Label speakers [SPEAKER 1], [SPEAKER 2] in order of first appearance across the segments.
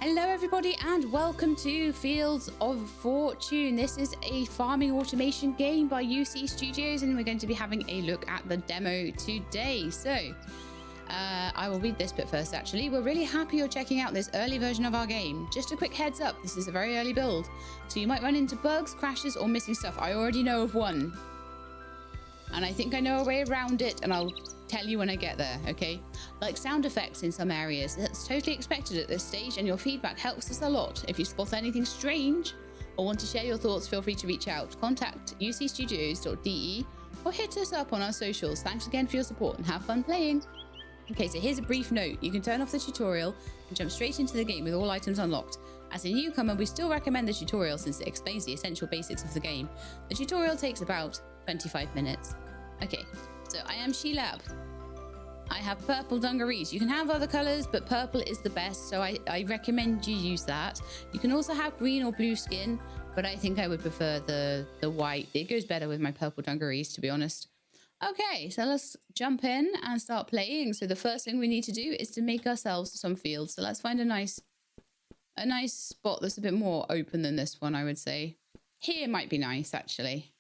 [SPEAKER 1] Hello everybody and welcome to Fields of Fortune. This is a farming automation game by UC Studios and we're going to be having a look at the demo today. So I will read this bit first actually. We're really happy you're checking out this early version of our game. Just a quick heads up, this is a very early build, so you might run into bugs, crashes or missing stuff. I already know of one and I think I know a way around it and I'll tell you when I get there, okay? Like sound effects in some areas. That's totally expected at this stage and your feedback helps us a lot. If you spot anything strange or want to share your thoughts, feel free to reach out. Contact ucstudios.de or hit us up on our socials. Thanks again for your support and have fun playing. Okay, so here's a brief note. You can turn off the tutorial and jump straight into the game with all items unlocked. As a newcomer, we still recommend the tutorial since it explains the essential basics of the game. The tutorial takes about 25 minutes. Okay, so I am Sheelab. I have purple dungarees. You can have other colors, but purple is the best, so I recommend you use that. You can also have green or blue skin, but I think I would prefer the white. It goes better with my purple dungarees, to be honest. Okay, so let's jump in and start playing. So the first thing we need to do is to make ourselves some fields. So let's find a nice spot that's a bit more open than this one, I would say. Here might be nice, actually.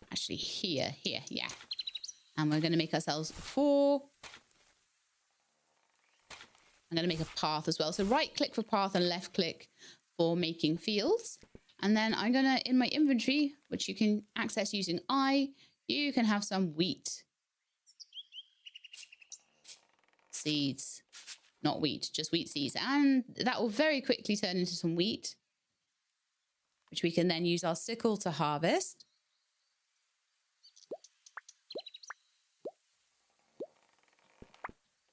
[SPEAKER 1] Actually, here, yeah. And we're going to make ourselves 4. I'm going to make a path as well. So right click for path and left click for making fields. And then I'm going to, in my inventory, which you can access using I, you can have some wheat seeds. Not wheat, just wheat seeds. And that will very quickly turn into some wheat, which we can then use our sickle to harvest.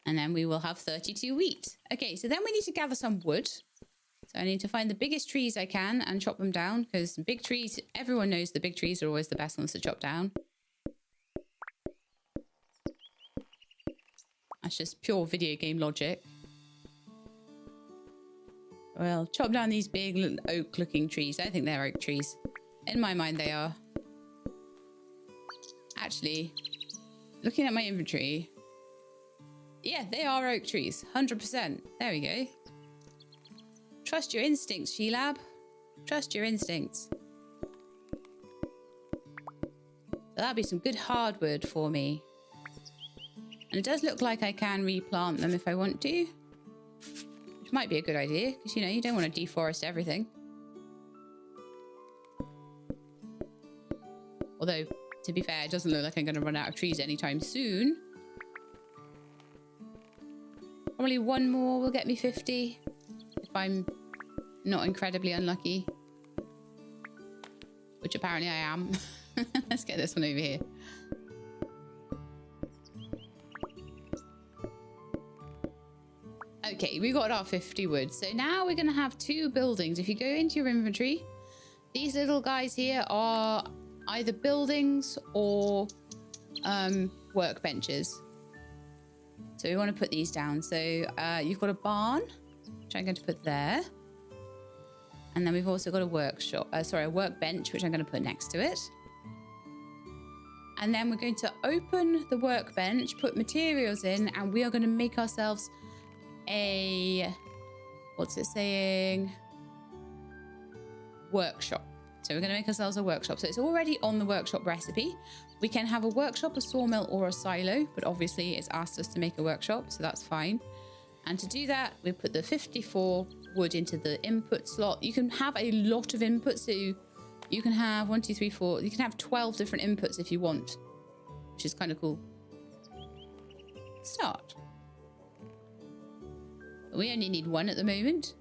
[SPEAKER 1] And then we will have 32 wheat. Okay, so then we need to gather some wood. So I need to find the biggest trees I can and chop them down, because big trees, everyone knows the big trees are always the best ones to chop down. That's just pure video game logic. Well, chop down these big oak-looking trees. I think they're oak trees. In my mind, they are. Actually, looking at my inventory, yeah, they are oak trees, 100%. There we go. Trust your instincts, Sheelab. Trust your instincts. So that'll be some good hardwood for me. And it does look like I can replant them if I want to. Which might be a good idea, because, you know, you don't want to deforest everything. Although, to be fair, it doesn't look like I'm going to run out of trees anytime soon. Probably one more will get me 50 if I'm not incredibly unlucky, which apparently I am. Let's get this one over here. Okay, we got our 50 wood. So now we're going to have 2 buildings. If you go into your inventory, these little guys here are either buildings or workbenches. So we want to put these down. So you've got a barn, which I'm going to put there. And then we've also got a a workbench, which I'm going to put next to it. And then we're going to open the workbench, put materials in, and we are going to make ourselves a, what's it saying? Workshop. So we're going to make ourselves a workshop. So it's already on the workshop recipe. We can have a workshop, a sawmill, or a silo, but obviously it's asked us to make a workshop, so that's fine. And to do that, we put the 54 wood into the input slot. You can have a lot of inputs, so you can have 1, 2, 3, 4. You can have 12 different inputs if you want, which is kind of cool. Start. We only need 1 at the moment.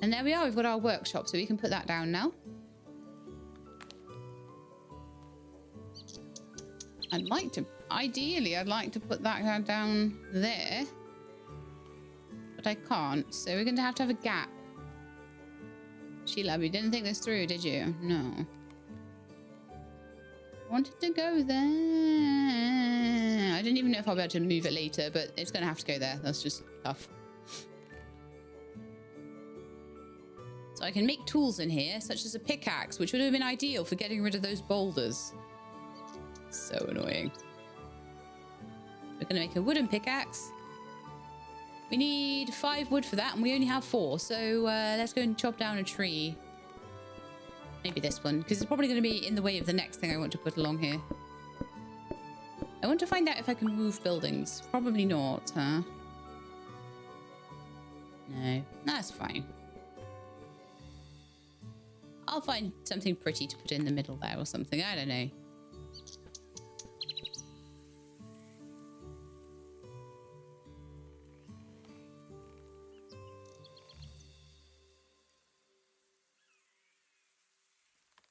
[SPEAKER 1] And there we are, we've got our workshop, so we can put that down now. Ideally, I'd like to put that down there. But I can't, so we're going to have a gap. Sheila, you didn't think this through, did you? No. Wanted to go there. I didn't even know if I'll be able to move it later, but it's going to have to go there. That's just tough. So I can make tools in here, such as a pickaxe, which would have been ideal for getting rid of those boulders. So annoying. We're going to make a wooden pickaxe. We need 5 wood for that, and we only have 4. So let's go and chop down a tree. Maybe this one, because it's probably going to be in the way of the next thing I want to put along here. I want to find out if I can move buildings. Probably not, huh? No, that's fine. I'll find something pretty to put in the middle there or something. I don't know.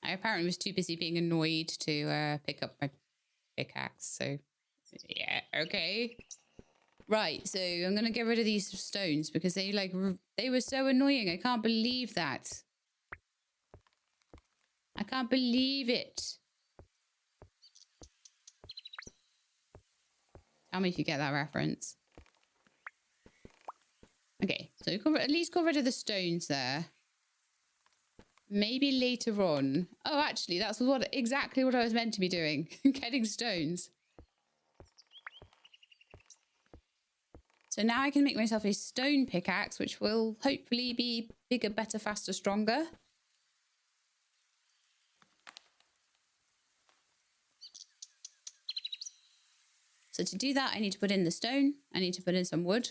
[SPEAKER 1] I apparently was too busy being annoyed to pick up my pickaxe, so yeah, okay. Right, so I'm gonna get rid of these stones because they were so annoying. I can't believe that. I can't believe it. Tell me if you get that reference. Okay, so at least got rid of the stones there. Maybe later on. Oh, actually, that's exactly what I was meant to be doing. Getting stones. So now I can make myself a stone pickaxe, which will hopefully be bigger, better, faster, stronger. So to do that, I need to put in the stone. I need to put in some wood.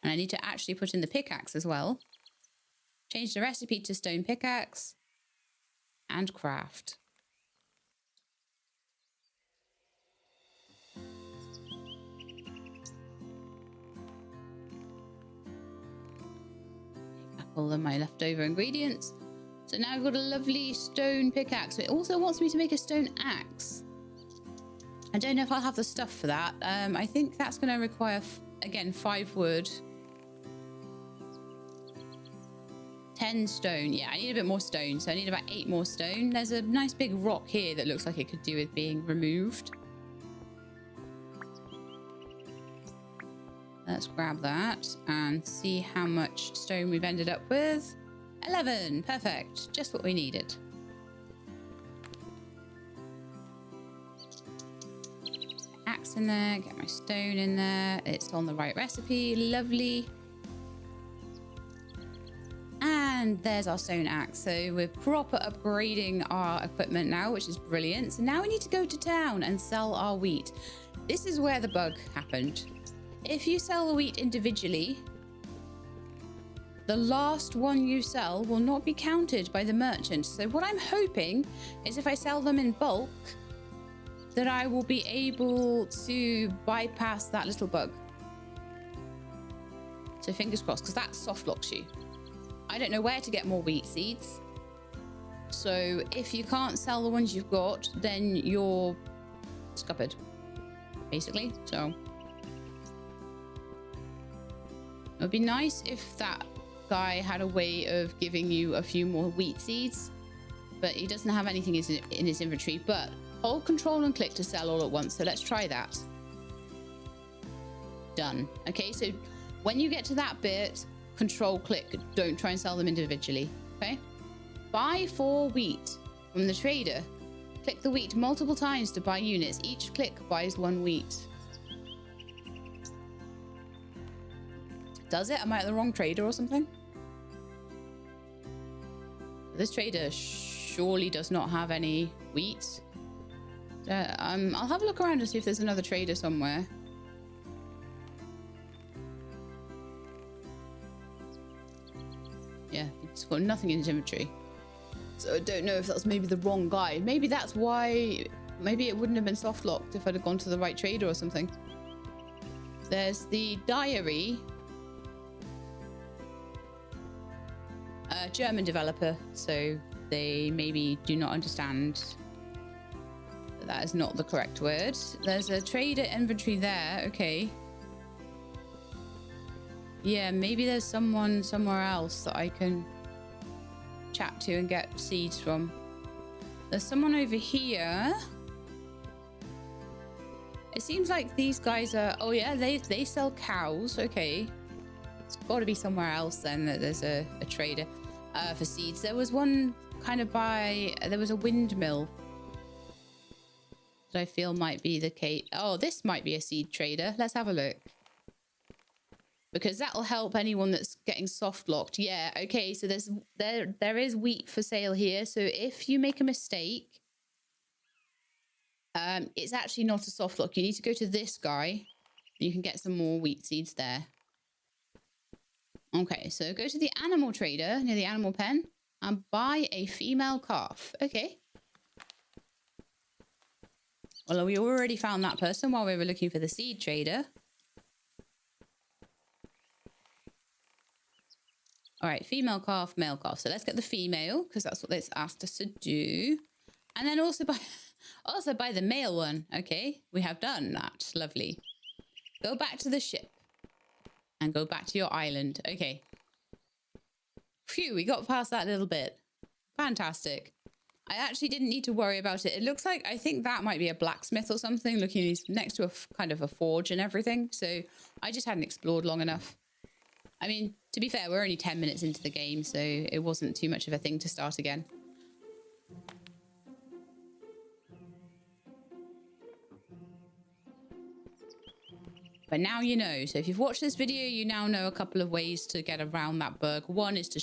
[SPEAKER 1] And I need to actually put in the pickaxe as well. Change the recipe to stone pickaxe. And craft. All of my leftover ingredients. So now I've got a lovely stone pickaxe. It also wants me to make a stone axe. I don't know if I'll have the stuff for that. I think that's going to require, again, 5 wood. 10 stone. Yeah, I need a bit more stone. So I need about 8 more stone. There's a nice big rock here that looks like it could do with being removed. Let's grab that and see how much stone we've ended up with. 11. Perfect. Just what we needed. Axe in there. Get my stone in there. It's on the right recipe. Lovely. And there's our stone axe. So we're proper upgrading our equipment now, which is brilliant. So now we need to go to town and sell our wheat. This is where the bug happened. If you sell the wheat individually, the last one you sell will not be counted by the merchant. So what I'm hoping is if I sell them in bulk, that I will be able to bypass that little bug. So fingers crossed, because that soft locks you. I don't know where to get more wheat seeds. So if you can't sell the ones you've got, then you're scuppered, basically. So it would be nice if that guy had a way of giving you a few more wheat seeds, but he doesn't have anything in his inventory. But hold control and click to sell all at once. So let's try that. Done. Okay, so when you get to that bit, control click. Don't try and sell them individually. Okay. Buy 4 wheat from the trader. Click the wheat multiple times to buy units. Each click buys 1 wheat. Does it? Am I at the wrong trader or something? This trader surely does not have any wheat. I'll have a look around to see if there's another trader somewhere. Yeah, he's got nothing in his inventory. So I don't know if that's maybe the wrong guy. Maybe that's why... Maybe it wouldn't have been soft locked if I'd have gone to the right trader or something. There's the diary. A German developer, so they maybe do not understand. That is not the correct word. There's a trader inventory there. Okay. Yeah, maybe there's someone somewhere else that I can chat to and get seeds from. There's someone over here. It seems like these guys are... Oh yeah, they sell cows. Okay. It's got to be somewhere else then that there's a trader for seeds. There was one kind of by... There was a windmill that I feel might be the case. Oh, this might be a seed trader. Let's have a look. because that'll help anyone that's getting soft locked. Yeah, okay, so there is wheat for sale here. So if you make a mistake, it's actually not a soft lock. You need to go to this guy. You can get some more wheat seeds there. Okay, so go to the animal trader near the animal pen and buy a female calf. Okay. Well, we already found that person while we were looking for the seed trader. All right, female calf, male calf. So let's get the female because that's what it's asked us to do. And then also buy the male one. Okay, we have done that. Lovely. Go back to the ship and go back to your island. Okay. Phew, we got past that little bit. Fantastic. I actually didn't need to worry about it. It looks like, I think that might be a blacksmith or something. Looking, he's next to a kind of a forge and everything. So I just hadn't explored long enough. I mean, to be fair, we're only 10 minutes into the game, so it wasn't too much of a thing to start again. But now you know. So if you've watched this video, you now know a couple of ways to get around that bug. One is to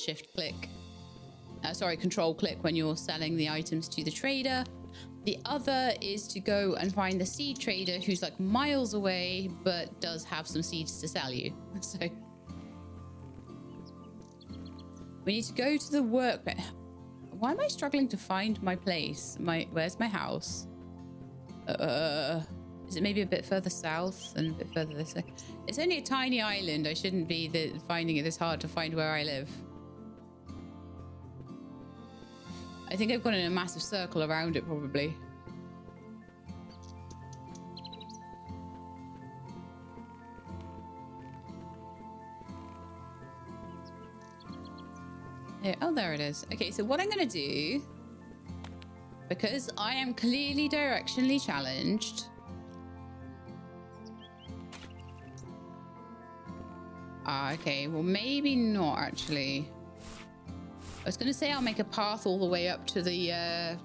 [SPEAKER 1] control click when you're selling the items to the trader. The other is to go and find the seed trader who's like miles away, but does have some seeds to sell you. So we need to go to the workbench. Why am I struggling to find my place? Where's my house? Is it maybe a bit further south and a bit further this way? It's only a tiny island. I shouldn't be finding it this hard to find where I live. I think I've gone in a massive circle around it, probably. Yeah, oh, there it is. Okay, so what I'm going to do, because I am clearly directionally challenged, okay, well, maybe not, actually. I was going to say I'll make a path all the way up to the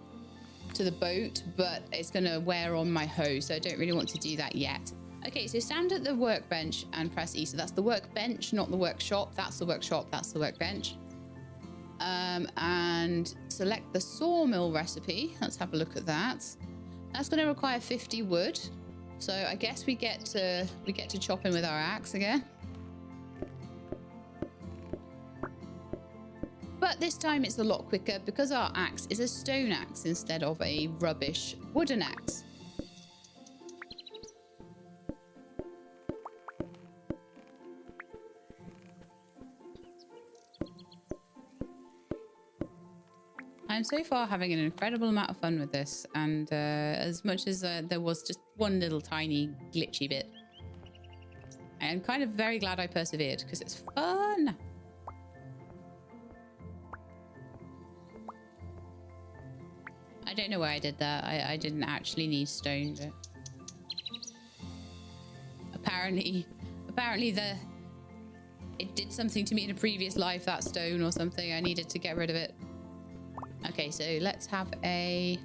[SPEAKER 1] boat, but it's going to wear on my hoe, so I don't really want to do that yet. Okay, so stand at the workbench and press E. So that's the workbench, not the workshop. That's the workshop, that's the workbench. And select the sawmill recipe. Let's have a look at that. That's going to require 50 wood. So I guess we get to chop in with our axe again. But this time it's a lot quicker because our axe is a stone axe instead of a rubbish wooden axe. I'm so far having an incredible amount of fun with this, and as much as there was just one little tiny glitchy bit, I'm kind of very glad I persevered because it's fun. I don't know why I did that. I didn't actually need stone, but apparently it did something to me in a previous life, that stone or something. I needed to get rid of it. Okay, so let's have a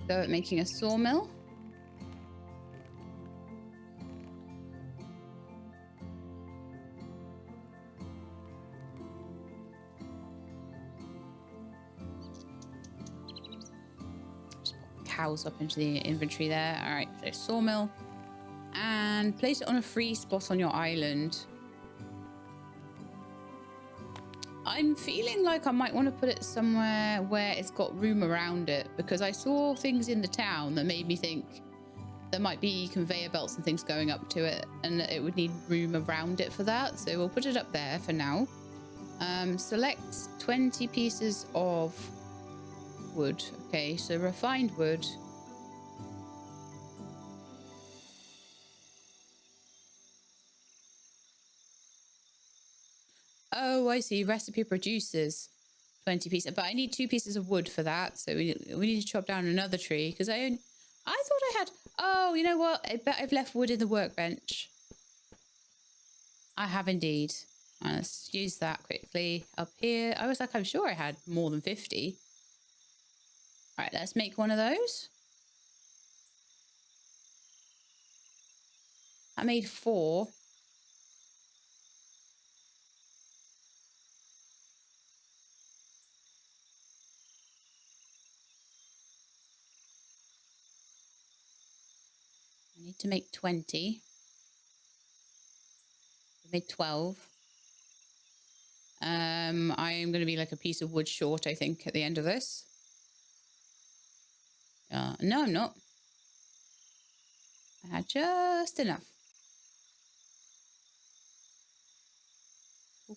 [SPEAKER 1] go at making a sawmill. Just put the cows up into the inventory there. All right, so sawmill, and place it on a free spot on your island. I'm feeling like I might want to put it somewhere where it's got room around it, because I saw things in the town that made me think there might be conveyor belts and things going up to it, and it would need room around it for that. So we'll put it up there for now. Select 20 pieces of wood. Okay, so refined wood. Oh, I see. Recipe produces 20 pieces, but I need 2 pieces of wood for that. So we need to chop down another tree, because I thought I had. Oh, you know what? I bet I've left wood in the workbench. I have indeed. Let's use that quickly up here. I was like, I'm sure I had more than 50. All right, let's make one of those. I made 4. I need to make 20. I made 12. I'm going to be like a piece of wood short, I think, at the end of this. No, I'm not. I had just enough.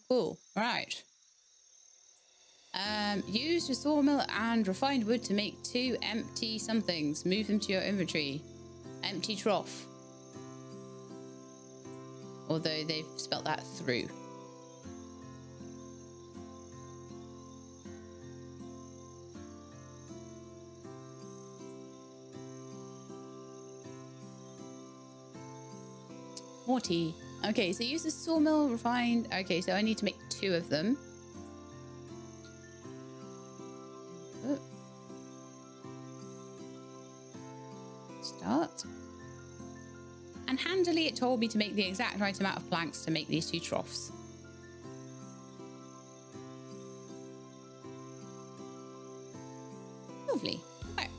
[SPEAKER 1] Cool. Right. Use your sawmill and refined wood to make 2 empty somethings. Move them to your inventory. Empty trough. Although they've spelt that through. Morty. Okay, so use the sawmill, refined. Okay, so I need to make 2 of them. Oh. Start. And handily it told me to make the exact right amount of planks to make these 2 troughs. Lovely. Okay.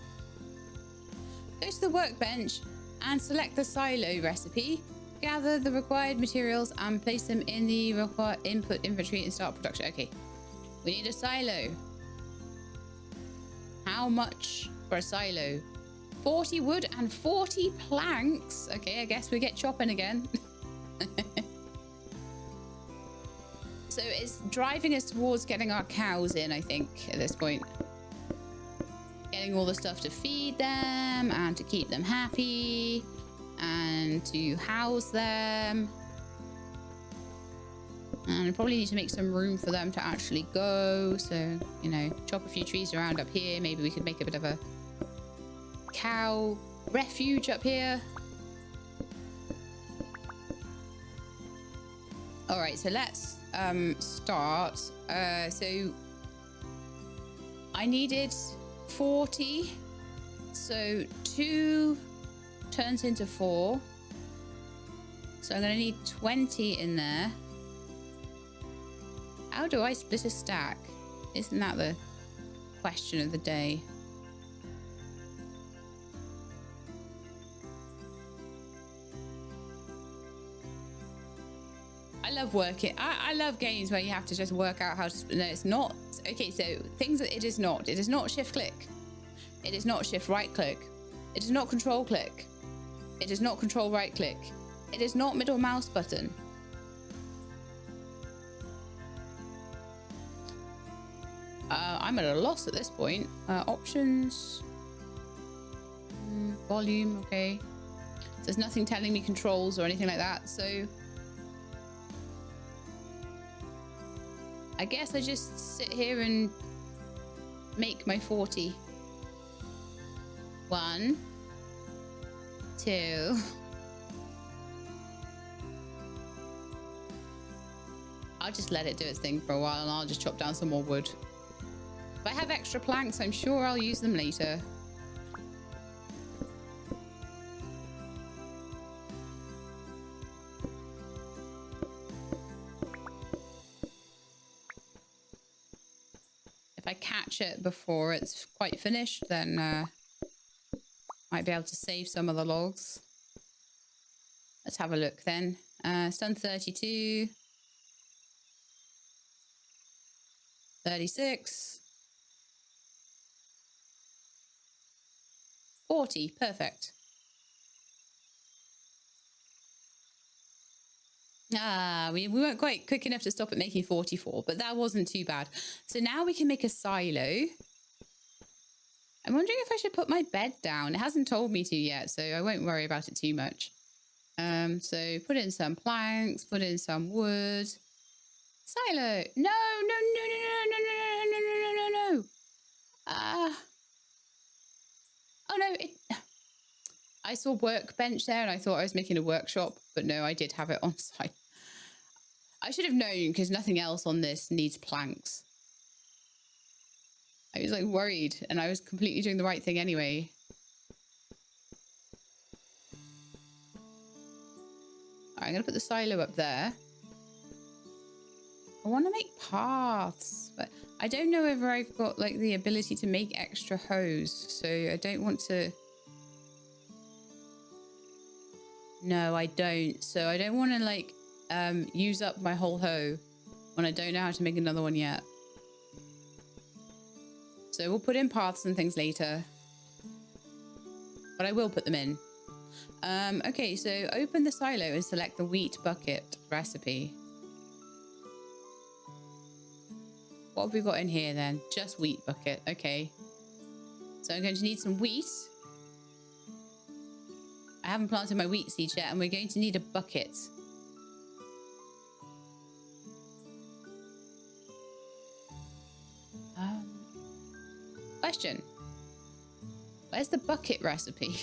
[SPEAKER 1] Go to the workbench and select the silo recipe. Gather the required materials and place them in the required input inventory and start production. Okay. We need a silo. How much for a silo? 40 wood and 40 planks. Okay, I guess we get chopping again. So it's driving us towards getting our cows in, I think, at this point. Getting all the stuff to feed them and to keep them happy and to house them. And I probably need to make some room for them to actually go. So, you know, chop a few trees around up here. Maybe we could make a bit of a cow refuge up here. All right, so let's start. So I needed 40. So 2 turns into 4. So I'm going to need 20 in there. How do I split a stack? Isn't that the question of the day? I love working. I love games where you have to just work out how to. No, it's not. Okay, so things that it is not. It is not shift click. It is not shift right click. It is not control click. It is not control right click. It is not middle mouse button. I'm at a loss at this point. Options. Volume, okay. So there's nothing telling me controls or anything like that, so I guess I just sit here and make my 40. 1, 2. I'll just let it do its thing for a while and I'll just chop down some more wood. If I have extra planks, I'm sure I'll use them later. If I catch it before it's quite finished, then might be able to save some of the logs. Let's have a look then. It's done 32. 36. 40. Perfect. We weren't quite quick enough to stop at making 44, but that wasn't too bad. So now we can make a silo. I'm wondering if I should put my bed down. It hasn't told me to yet, so I won't worry about it too much. So put in some planks, put in some wood. Silo. No, no, no, no, no, no, no, no, no, no, no, no. Oh no, I saw workbench there and I thought I was making a workshop, but no, I did have it on site. I should have known because nothing else on this needs planks. I was like worried and I was completely doing the right thing anyway. I'm going to put the silo up there. I want to make paths, but I don't know whether I've got like the ability to make extra hose. So I don't want to. No, I don't. So I don't want to like use up my whole hoe when I don't know how to make another one yet. So we'll put in paths and things later. But I will put them in. Okay, so open the silo and select the wheat bucket recipe. What have we got in here then? Just wheat bucket. Okay. So I'm going to need some wheat. I haven't planted my wheat seeds yet, and we're going to need a bucket. Question. Where's the bucket recipe?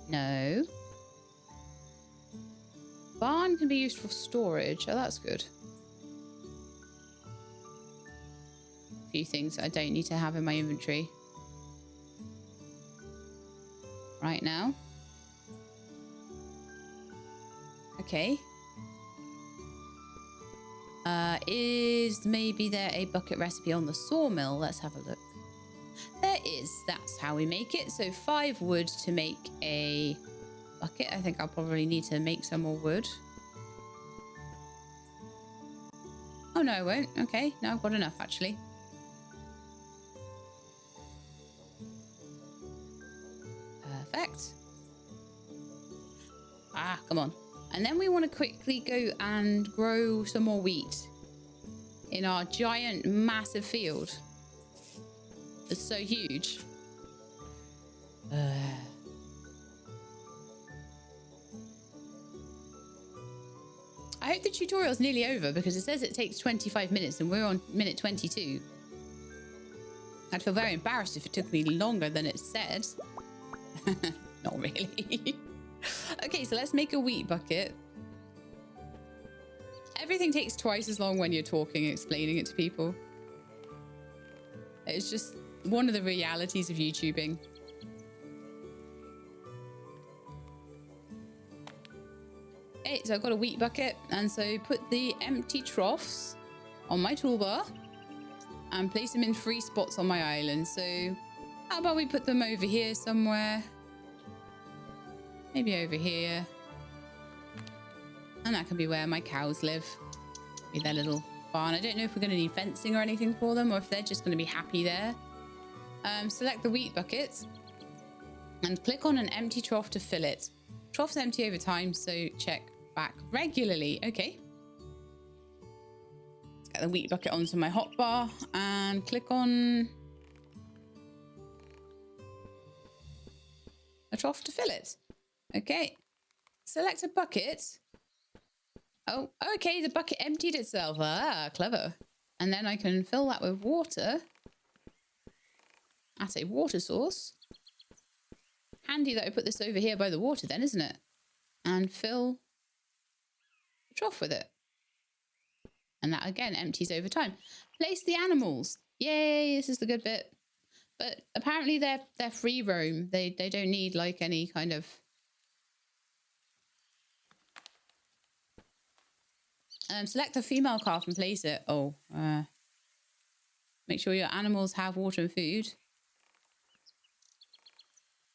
[SPEAKER 1] No. Barn can be used for storage. Oh, that's good. A few things I don't need to have in my inventory right now. Okay. Is maybe there a bucket recipe on the sawmill? Let's have a look. There is. That's how we make it. So 5 wood to make a bucket. I think I'll probably need to make some more wood. Oh, no, I won't. Okay, no, I've got enough, actually. Perfect. Ah, come on. And then we want to quickly go and grow some more wheat in our giant, massive field. It's so huge. I hope the tutorial's nearly over because it says it takes 25 minutes and we're on minute 22. I'd feel very embarrassed if it took me longer than it said. Not really. Okay, so let's make a wheat bucket. Everything takes twice as long when you're talking, explaining it to people. It's just one of the realities of YouTubing. Okay, so I've got a wheat bucket, and so put the empty troughs on my toolbar and place them in 3 spots on my island. So how about we put them over here somewhere? Maybe over here. And that can be where my cows live. Be their little barn. I don't know if we're going to need fencing or anything for them, or if they're just going to be happy there. Select the wheat bucket and click on an empty trough to fill it. Trough's empty over time, so check back regularly. Okay. Let's get the wheat bucket onto my hotbar and click on a trough to fill it. Okay. Select a bucket. Oh, okay, the bucket emptied itself. Ah, clever. And then I can fill that with water at a water source. Handy that I put this over here by the water then, isn't it? And fill the trough with it. And that again empties over time. Place the animals. Yay, this is the good bit. But apparently they're free roam. They don't need like any kind of select the female calf and place it. Oh, make sure your animals have water and food.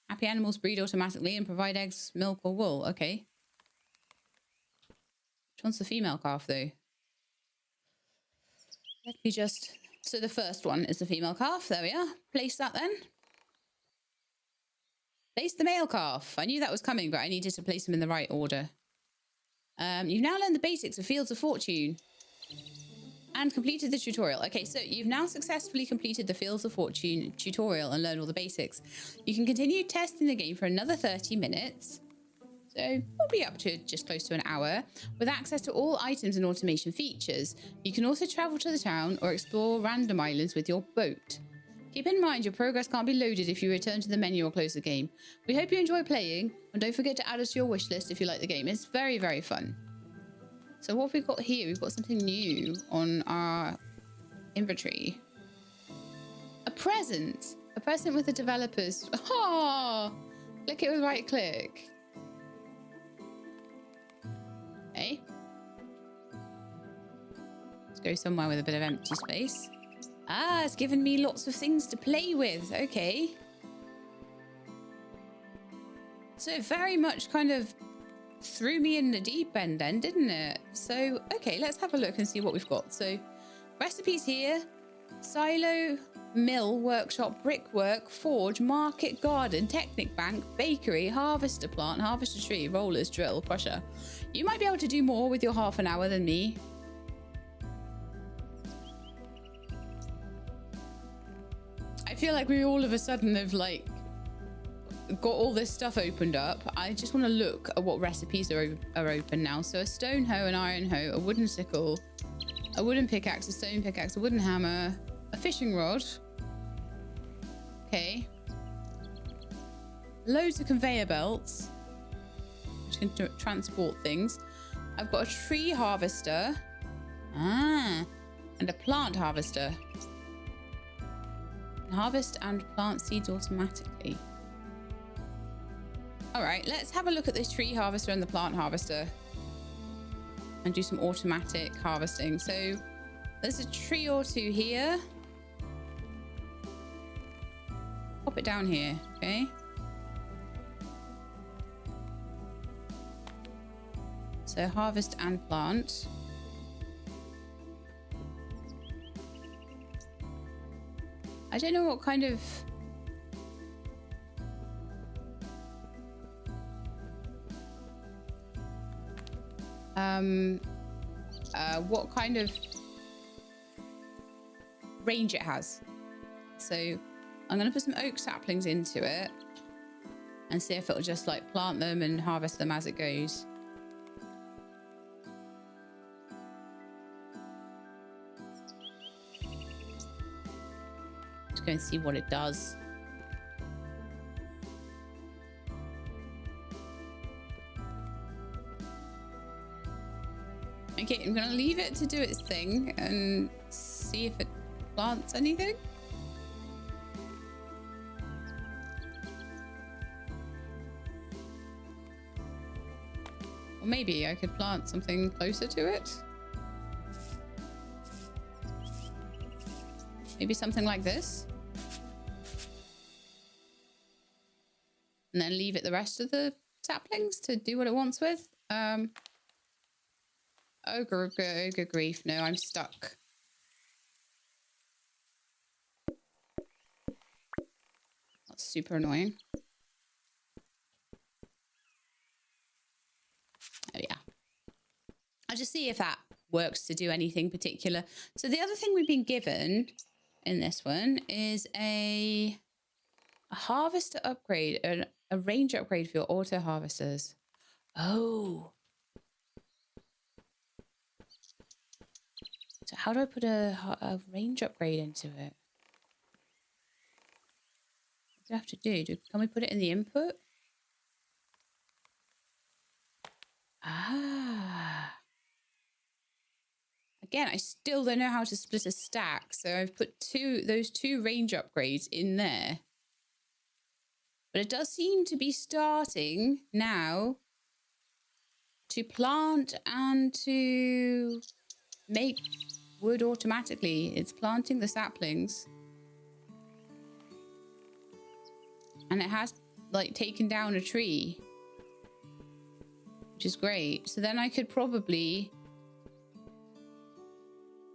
[SPEAKER 1] Happy animals breed automatically and provide eggs, milk, or wool. Okay. Which one's the female calf, though? Let me just... So the first one is the female calf. There we are. Place that then. Place the male calf. I knew that was coming, but I needed to place them in the right order. You've now learned the basics of Fields of Fortune and completed the tutorial. Okay, so you've now successfully completed the Fields of Fortune tutorial and learned all the basics. You can continue testing the game for another 30 minutes. So we'll be up to just close to an hour with access to all items and automation features. You can also travel to the town or explore random islands with your boat. Keep in mind your progress can't be loaded if you return to the menu or close the game. We hope you enjoy playing, and don't forget to add us to your wish list if you like the game. It's very, very fun. So what have we got here? We've got something new on our inventory. A present. A present with the developers. Oh, click it with right click. Okay. Let's go somewhere with a bit of empty space. Ah, it's given me lots of things to play with. Okay. So it very much kind of threw me in the deep end then, didn't it? So, okay, let's have a look and see what we've got. So, recipes here. Silo, mill, workshop, brickwork, forge, market, garden, technic bank, bakery, harvester plant, harvester tree, rollers, drill, crusher. You might be able to do more with your half an hour than me. I feel like we all of a sudden have like got all this stuff opened up. I just want to look at what recipes are open now. So a stone hoe, an iron hoe, a wooden sickle, a wooden pickaxe, a stone pickaxe, a wooden hammer, a fishing rod. Okay. Loads of conveyor belts, which can transport things. I've got a tree harvester. Ah, and a plant harvester. Harvest and plant seeds automatically. All right, let's have a look at this tree harvester and the plant harvester and do some automatic harvesting. So there's a tree or two here. Pop it down here, okay? So harvest and plant. I don't know what kind of range it has. So I'm going to put some oak saplings into it and see if it'll just like plant them and harvest them as it goes. Just go and see what it does. Okay, I'm going to leave it to do its thing and see if it plants anything. Or maybe I could plant something closer to it. Maybe something like this. And then leave it the rest of the saplings to do what it wants with. Ogre grief. No, I'm stuck. That's super annoying. Oh yeah. I'll just see if that works to do anything particular. So the other thing we've been given in this one is a harvester upgrade, a range upgrade for your auto harvesters. Oh. So how do I put a range upgrade into it? What do I have to do? Can we put it in the input? Ah. Again, I still don't know how to split a stack, so I've put those two range upgrades in there. But it does seem to be starting now to plant and to make wood automatically. It's planting the saplings. And it has like taken down a tree, which is great. So then I could probably,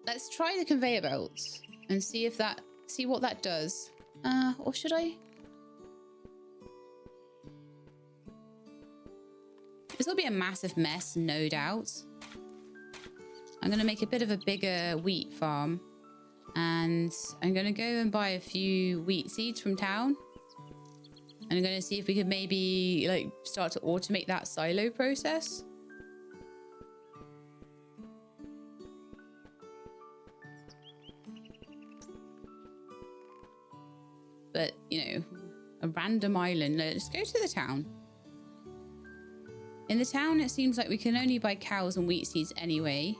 [SPEAKER 1] let's try the conveyor belts and see what that does. Or should I? This will be a massive mess, no doubt. I'm going to make a bit of a bigger wheat farm. And I'm going to go and buy a few wheat seeds from town. And I'm going to see if we could maybe like start to automate that silo process. But, you know, a random island. Let's go to the town. In the town, it seems like we can only buy cows and wheat seeds anyway.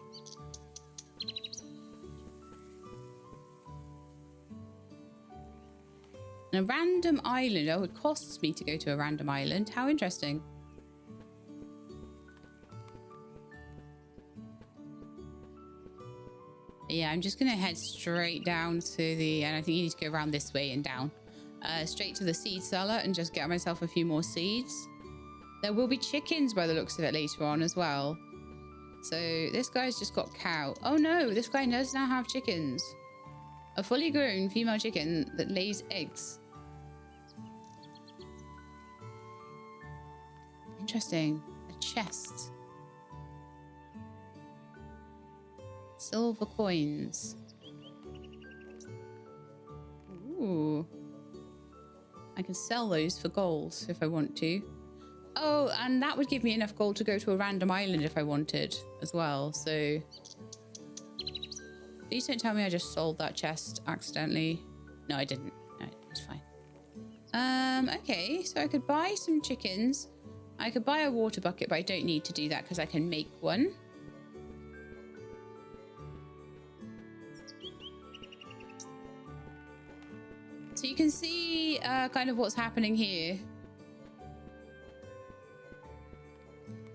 [SPEAKER 1] And And a random island. Oh, it costs me to go to a random island. How interesting. Yeah, I'm just going to head straight down to the... And I think you need to go around this way and down. Straight to the seed cellar and just get myself a few more seeds. There will be chickens by the looks of it later on as well. So this guy's just got cow. Oh no, this guy does now have chickens. A fully grown female chicken that lays eggs. Interesting. A chest. Silver coins. Ooh. I can sell those for gold if I want to. Oh, and that would give me enough gold to go to a random island if I wanted as well. So please don't tell me I just sold that chest accidentally. No, I didn't. No, it's fine. Okay, so I could buy some chickens. I could buy a water bucket, but I don't need to do that because I can make one. So you can see kind of what's happening here.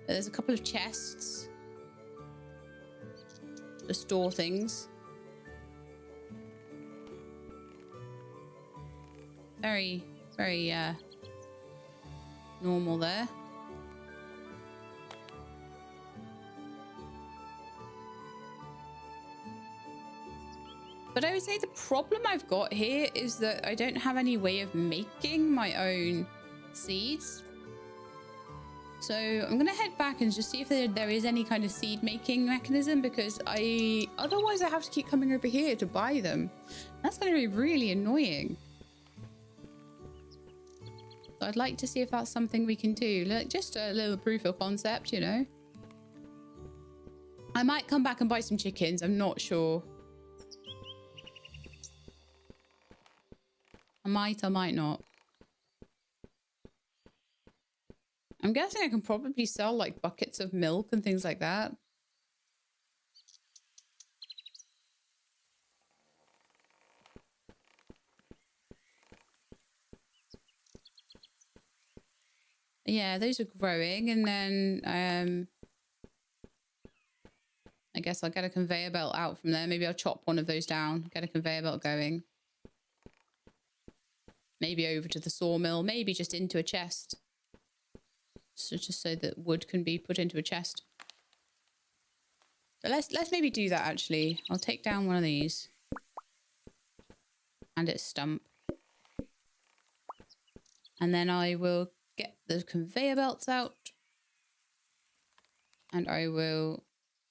[SPEAKER 1] There's a couple of chests to store things. Very, very normal there. But I would say the problem I've got here is that I don't have any way of making my own seeds. So I'm going to head back and just see if there is any kind of seed making mechanism, because otherwise I have to keep coming over here to buy them. That's going to be really annoying. So I'd like to see if that's something we can do. Like just a little proof of concept, you know. I might come back and buy some chickens. I'm not sure. I might not. I'm guessing I can probably sell like buckets of milk and things like that. Yeah, those are growing, and then I guess I'll get a conveyor belt out from there. Maybe I'll chop one of those down, get a conveyor belt going. Maybe over to the sawmill, maybe just into a chest. So just so that wood can be put into a chest. But let's maybe do that actually. I'll take down one of these. And its stump. And then I will get the conveyor belts out. And I will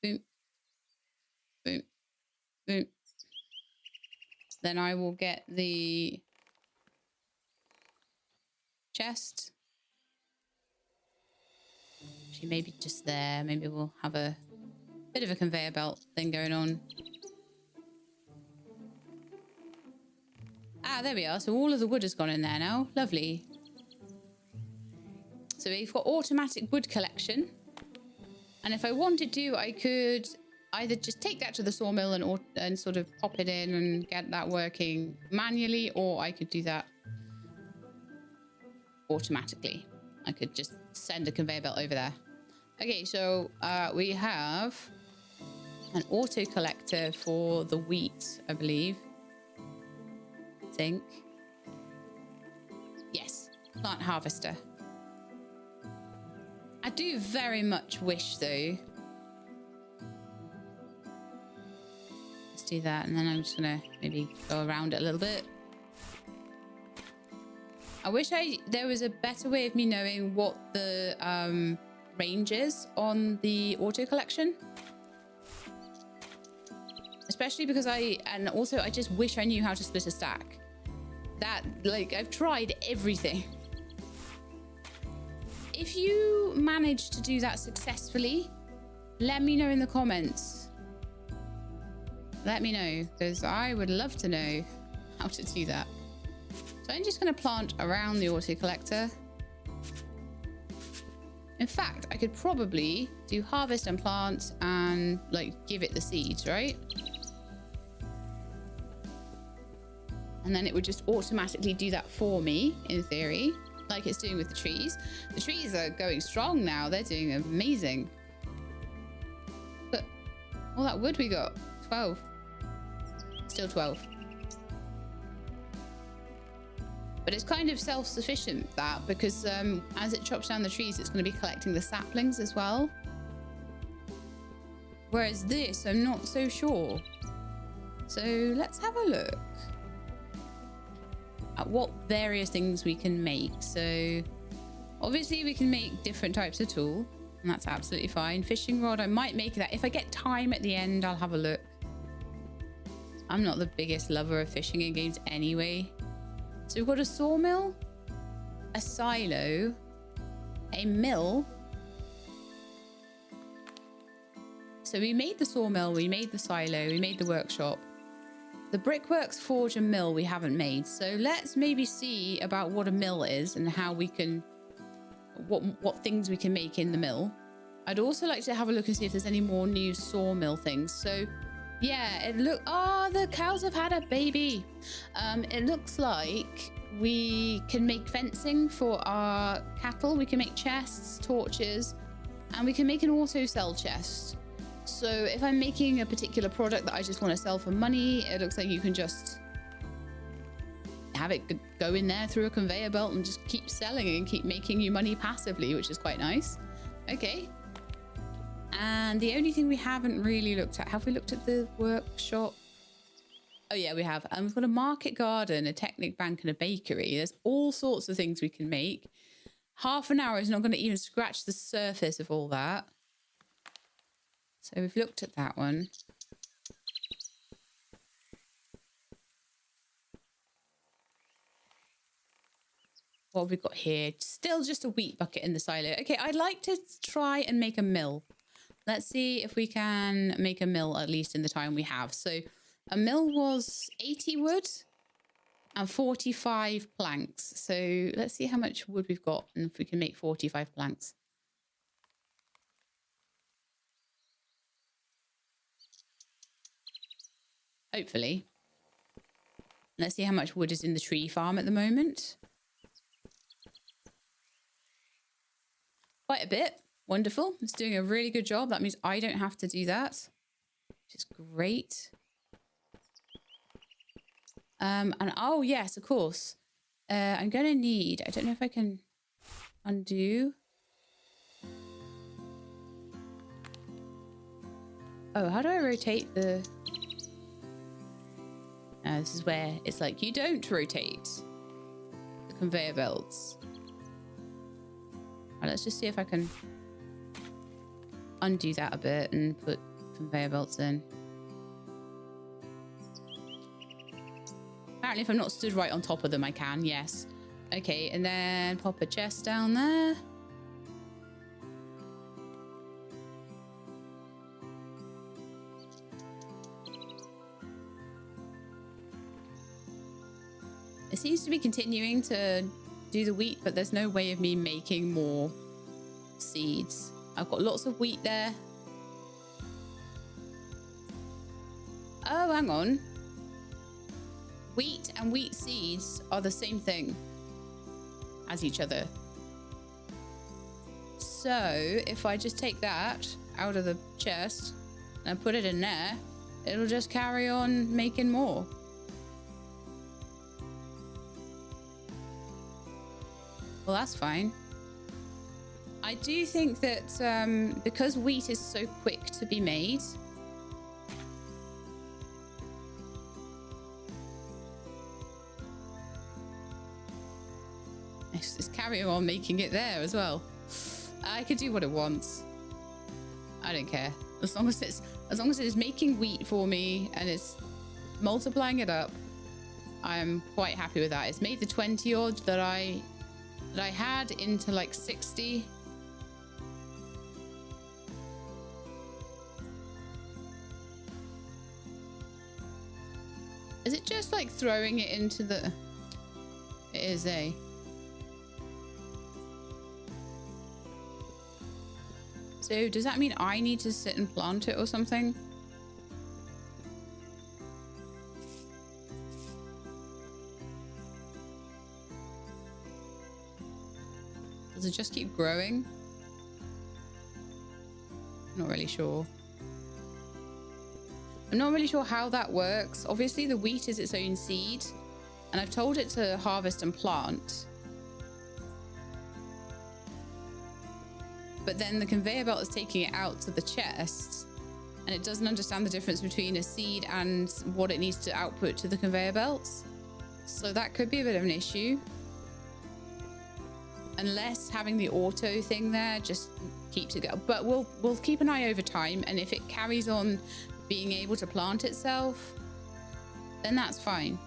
[SPEAKER 1] boom, boom, boom. Then I will get the chest. Actually, maybe just there. Maybe we'll have a bit of a conveyor belt thing going on. Ah, there we are. So all of the wood has gone in there now. Lovely. So we've got automatic wood collection. And if I wanted to, I could either just take that to the sawmill and sort of pop it in and get that working manually, or I could do that automatically. I could just send a conveyor belt over there. Okay, so we have an auto collector for the wheat, I believe. Yes, plant harvester. I do very much wish though. Let's do that, and then I'm just gonna maybe go around it a little bit. I wish there was a better way of me knowing what the range is on the auto collection. Especially because I just wish I knew how to split a stack. That, like, I've tried everything. If you manage to do that successfully, let me know in the comments. Let me know, because I would love to know how to do that. So I'm just going to plant around the auto collector. In fact, I could probably do harvest and plant and like give it the seeds, right? And then it would just automatically do that for me, in theory, like it's doing with the trees. The trees are going strong now. They're doing amazing. But all that wood we got, 12. Still 12. But it's kind of self-sufficient, that, because as it chops down the trees, it's going to be collecting the saplings as well. Whereas this, I'm not so sure. So let's have a look at what various things we can make. So obviously we can make different types of tool, and that's absolutely fine. Fishing rod, I might make that. If I get time at the end, I'll have a look. I'm not the biggest lover of fishing in games anyway. So we've got a sawmill, a silo, a mill. So we made the sawmill, we made the silo, we made the workshop. The brickworks, forge, and mill we haven't made. So let's maybe see about what a mill is and how we can, what things we can make in the mill. I'd also like to have a look and see if there's any more new sawmill things. So yeah, the cows have had a baby. It looks like we can make fencing for our cattle. We can make chests, torches, and we can make an auto sell chest. So if I'm making a particular product that I just want to sell for money, it looks like you can just have it go in there through a conveyor belt and just keep selling and keep making you money passively, which is quite nice. Okay. And the only thing we haven't really looked at, have we looked at the workshop? Oh yeah, we have. And we've got a market garden, a Technic bank, and a bakery. There's all sorts of things we can make. Half an hour is not going to even scratch the surface of all that. So we've looked at that one. What have we got here? Still just a wheat bucket in the silo. Okay, I'd like to try and make a mill. Let's see if we can make a mill at least in the time we have. So a mill was 80 wood and 45 planks. So let's see how much wood we've got and if we can make 45 planks. Hopefully. Let's see how much wood is in the tree farm at the moment. Quite a bit. Wonderful. It's doing a really good job. That means I don't have to do that, which is great. And oh yes, of course. I'm going to need, I don't know if I can undo. Oh, how do I rotate the... this is where it's like, you don't rotate the conveyor belts. Right, let's just see if I can undo that a bit and put conveyor belts in. Apparently if I'm not stood right on top of them, I can, yes. Okay, and then pop a chest down there. It seems to be continuing to do the wheat, but there's no way of me making more seeds. I've got lots of wheat there. Oh, hang on. Wheat and wheat seeds are the same thing as each other. So if I just take that out of the chest and put it in there, it'll just carry on making more. Well, that's fine. I do think that because wheat is so quick to be made, it's just carrying on making it there as well. I could do what it wants. I don't care. As long as it is making wheat for me and it's multiplying it up, I'm quite happy with that. It's made the 20 odd that I had into like 60. Is it just like throwing it into the... It is, eh? So does that mean I need to sit and plant it or something? Does it just keep growing? Not really sure. I'm not really sure how that works. Obviously, the wheat is its own seed, and I've told it to harvest and plant. But then the conveyor belt is taking it out to the chest, and it doesn't understand the difference between a seed and what it needs to output to the conveyor belts. So that could be a bit of an issue. Unless having the auto thing there just keeps it going. But we'll keep an eye over time, and if it carries on being able to plant itself, then that's fine.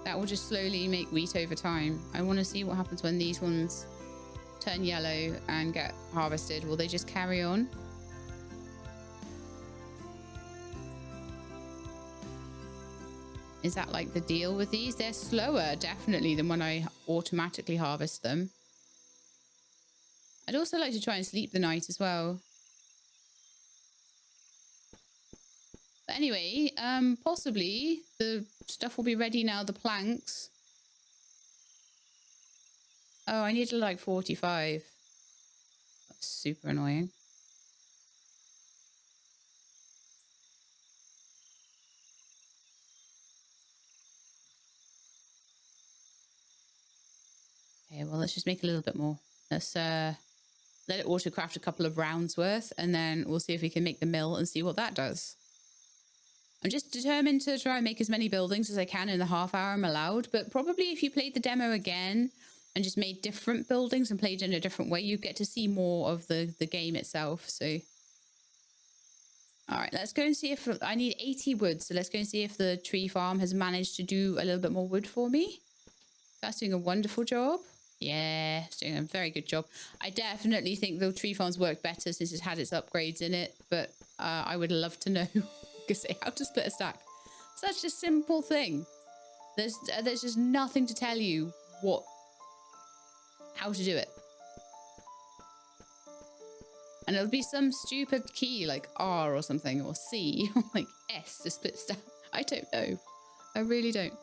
[SPEAKER 1] That will just slowly make wheat over time. I want to see what happens when these ones turn yellow and get harvested. Will they just carry on? Is that like the deal with these? They're slower, definitely, than when I automatically harvest them. I'd also like to try and sleep the night as well. But anyway, possibly the stuff will be ready now, the planks. Oh, I need like 45. That's super annoying. Okay, well, let's just make a little bit more. Let's let it auto-craft a couple of rounds worth, and then we'll see if we can make the mill and see what that does. I'm just determined to try and make as many buildings as I can in the half hour I'm allowed, but probably if you played the demo again and just made different buildings and played in a different way, you get to see more of the game itself. So, all right, let's go and see if I need 80 wood. So let's go and see if the tree farm has managed to do a little bit more wood for me. That's doing a wonderful job. Yeah, it's doing a very good job. I definitely think the tree farm's worked better since it's had its upgrades in it, but I would love to know how to split a stack. Such a simple thing. There's just nothing to tell you how to do it. And it'll be some stupid key like R or something, or C, or like S to split stack. I don't know. I really don't.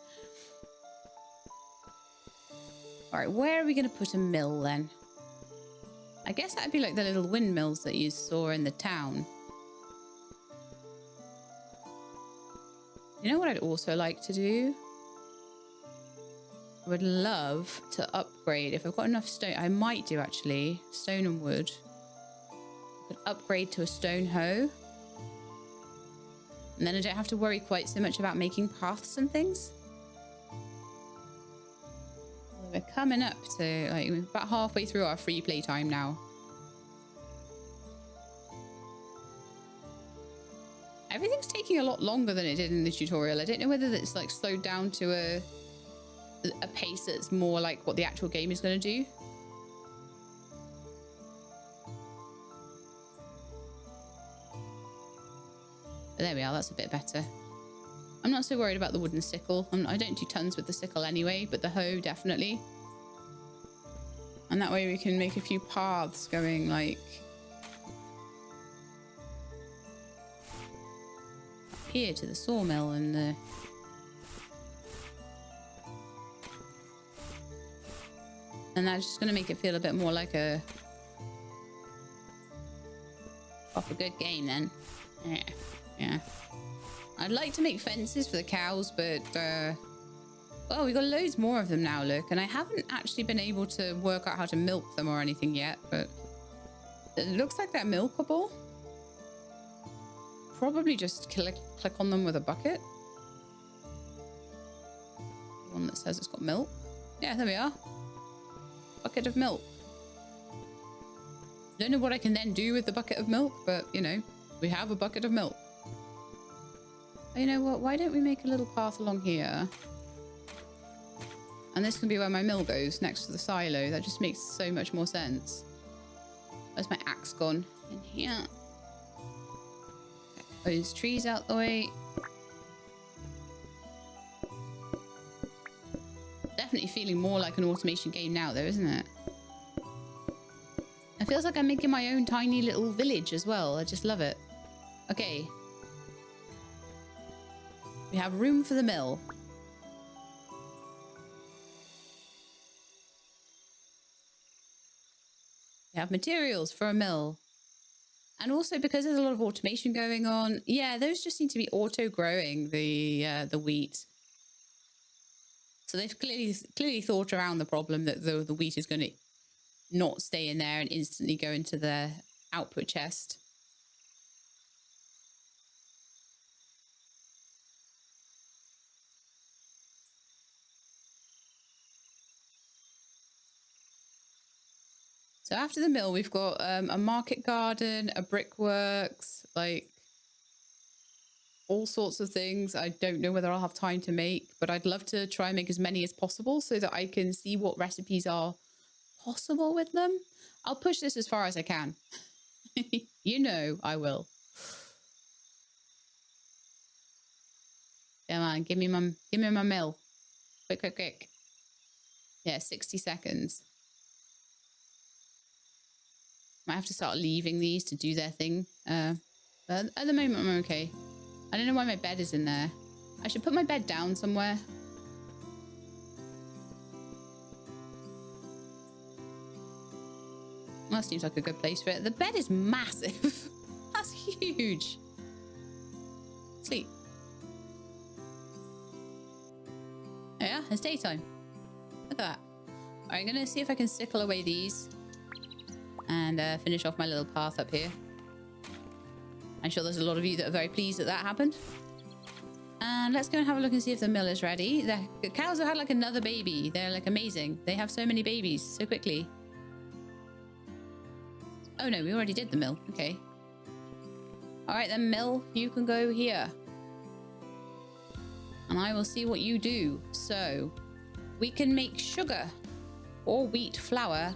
[SPEAKER 1] All right, where are we going to put a mill then? I guess that'd be like the little windmills that you saw in the town. You know what I'd also like to do? I would love to upgrade. If I've got enough stone, I might do actually. Stone and wood. I could upgrade to a stone hoe. And then I don't have to worry quite so much about making paths and things. We're coming up to like about halfway through our free play time now. Everything's taking a lot longer than it did in the tutorial. I don't know whether it's like slowed down to a pace that's more like what the actual game is going to do. But there we are, that's a bit better. I'm not so worried about the wooden sickle. I don't do tons with the sickle anyway, but the hoe definitely. And that way we can make a few paths going like up here to the sawmill and the... And that's just going to make it feel a bit more like a proper good game then. Yeah, yeah. I'd like to make fences for the cows, but well, we've got loads more of them now, look, and I haven't actually been able to work out how to milk them or anything yet, but it looks like they're milkable. Probably just click on them with a bucket. One that says it's got milk. Yeah, there we are. Bucket of milk. Don't know what I can then do with the bucket of milk, but you know, we have a bucket of milk. You know what? Why don't we make a little path along here? And this can be where my mill goes, next to the silo. That just makes so much more sense. Where's my axe gone? In here. Okay, those trees out the way. Definitely feeling more like an automation game now, though, isn't it? It feels like I'm making my own tiny little village as well. I just love it. Okay. We have room for the mill. We have materials for a mill. And also because there's a lot of automation going on, yeah, those just seem to be auto-growing the wheat. So they've clearly thought around the problem that the wheat is going to not stay in there and instantly go into the output chest. So after the mill, we've got a market garden, a brickworks, like all sorts of things. I don't know whether I'll have time to make, but I'd love to try and make as many as possible so that I can see what recipes are possible with them. I'll push this as far as I can. You know I will. Come on, give me my mill. Quick, quick, quick. Yeah, 60 seconds. Might have to start leaving these to do their thing. But at the moment, I'm okay. I don't know why my bed is in there. I should put my bed down somewhere. Well, that seems like a good place for it. The bed is massive. That's huge. Sleep. Oh yeah, it's daytime. Look at that. All right, I'm going to see if I can sickle away these and finish off my little path up here. I'm sure there's a lot of you that are very pleased that that happened. And let's go and have a look and see if the mill is ready. The cows have had like another baby. They're like amazing. They have so many babies so quickly. Oh no, we already did the mill. Okay. All right then, mill, you can go here. And I will see what you do. So we can make sugar or wheat flour.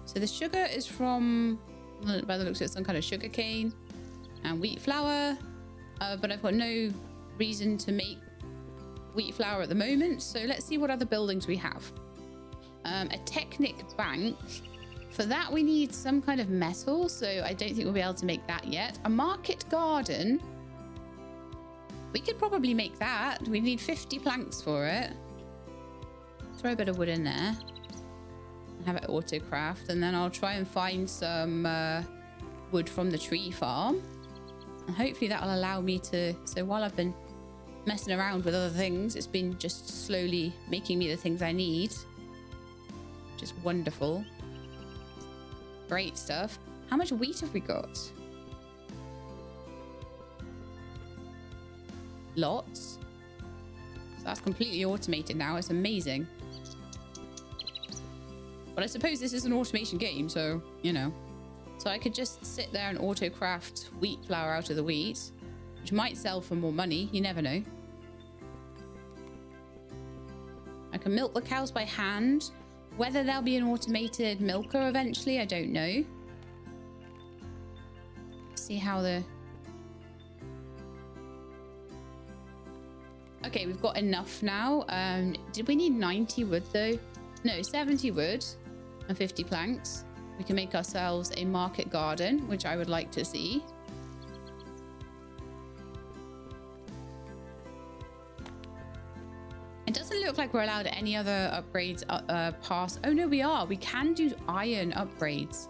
[SPEAKER 1] So the sugar is from, by the looks of it, some kind of sugar cane, and wheat flour. But I've got no reason to make wheat flour at the moment. So let's see what other buildings we have. A Technic Bank. For that, we need some kind of metal. So I don't think we'll be able to make that yet. A market garden. We could probably make that. We need 50 planks for it. Throw a bit of wood in there. Have it auto craft, and then I'll try and find some wood from the tree farm, and hopefully that'll allow me to. So while I've been messing around with other things, it's been just slowly making me the things I need, which is wonderful. Great stuff. How much wheat have we got? Lots. So that's completely automated now. It's amazing. But I suppose this is an automation game, so, you know. So I could just sit there and auto-craft wheat flour out of the wheat, which might sell for more money. You never know. I can milk the cows by hand. Whether there'll be an automated milker eventually, I don't know. See how the... Okay, we've got enough now. Did we need 90 wood, though? No, 70 wood. And 50 planks. We can make ourselves a market garden, which I would like to see. It doesn't look like we're allowed any other upgrades past. Oh no, we are. We can do iron upgrades.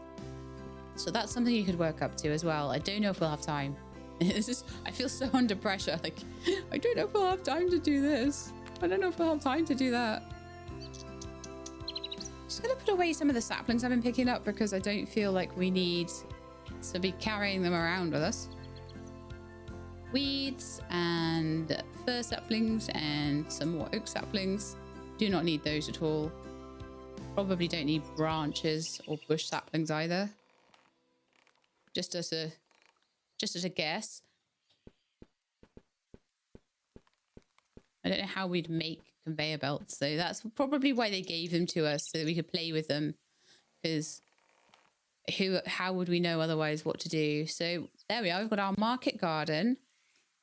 [SPEAKER 1] So that's something you could work up to as well. I don't know if we'll have time. I feel so under pressure. Like, I don't know if we'll have time to do this. I don't know if we'll have time to do that. Just gonna put away some of the saplings I've been picking up because I don't feel like we need to be carrying them around with us. Weeds and fir saplings and some more oak saplings. Do not need those at all. Probably don't need branches or bush saplings either. Just as a guess. I don't know how we'd make conveyor belts, so that's probably why they gave them to us, so that we could play with them, because how would we know otherwise what to do? So there we are. We've got our market garden.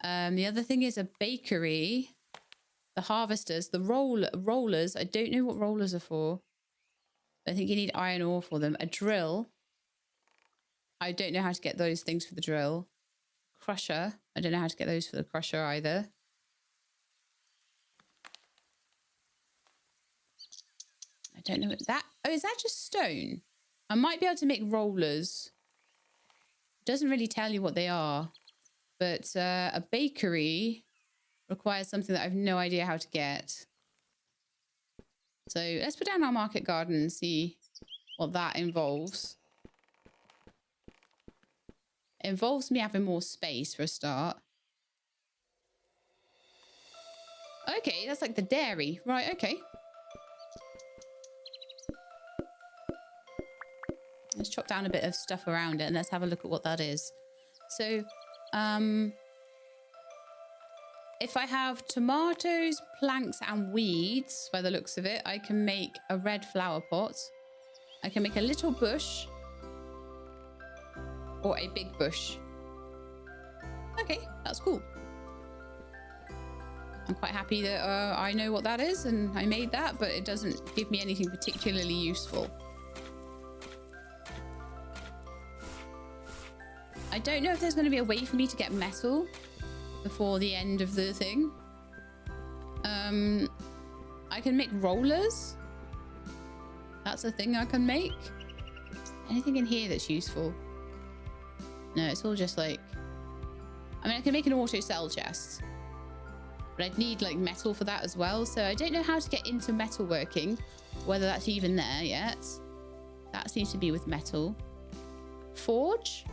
[SPEAKER 1] The other thing is a bakery, the harvesters, the rollers. I don't know what rollers are for. I think you need iron ore for them. A drill. I don't know how to get those things for the drill. Crusher. I don't know how to get those for the crusher either. I don't know what that... Oh, is that just stone? I might be able to make rollers. Doesn't really tell you what they are. But a bakery requires something that I have no idea how to get. So let's put down our market garden and see what that involves. It involves me having more space for a start. Okay, that's like the dairy. Right, okay. Let's chop down a bit of stuff around it and let's have a look at what that is. So, if I have tomatoes, planks, and weeds, by the looks of it, I can make a red flower pot. I can make a little bush or a big bush. Okay, that's cool. I'm quite happy that I know what that is and I made that, but it doesn't give me anything particularly useful. I don't know if there's going to be a way for me to get metal before the end of the thing. I can make rollers. That's a thing I can make. Anything in here that's useful? No, it's all just like... I mean, I can make an auto cell chest. But I'd need like metal for that as well. So I don't know how to get into metalworking. Whether that's even there yet. That seems to be with metal. Forge?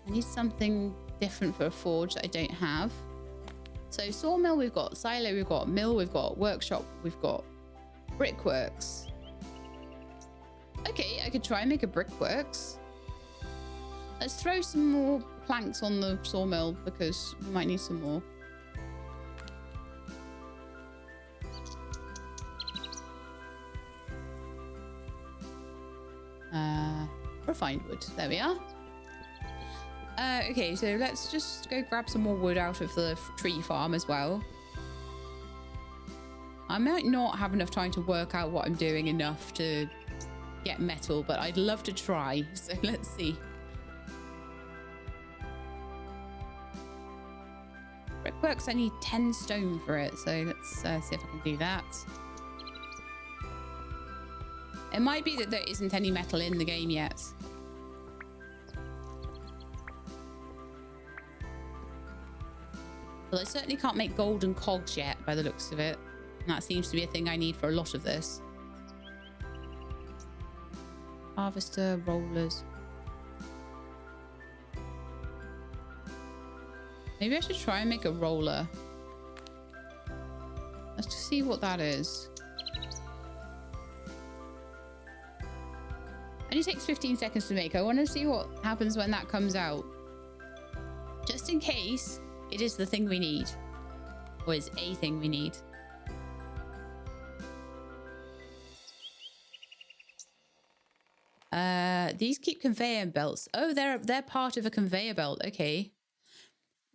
[SPEAKER 1] I need something different for a forge that I don't have. So sawmill, we've got silo, we've got mill, we've got workshop, we've got brickworks. Okay, I could try and make a brickworks. Let's throw some more planks on the sawmill because we might need some more. Refined wood, there we are. Okay, so let's just go grab some more wood out of the tree farm as well. I might not have enough time to work out what I'm doing enough to get metal, but I'd love to try. So let's see. Brickworks, I need 10 stone for it. So let's see if I can do that. It might be that there isn't any metal in the game yet. Well, I certainly can't make golden cogs yet by the looks of it. And that seems to be a thing I need for a lot of this. Harvester, rollers. Maybe I should try and make a roller. Let's just see what that is. Only takes 15 seconds to make. I want to see what happens when that comes out. Just in case it is the thing we need. Or is a thing we need. These keep conveyor belts. Oh, they're part of a conveyor belt. Okay.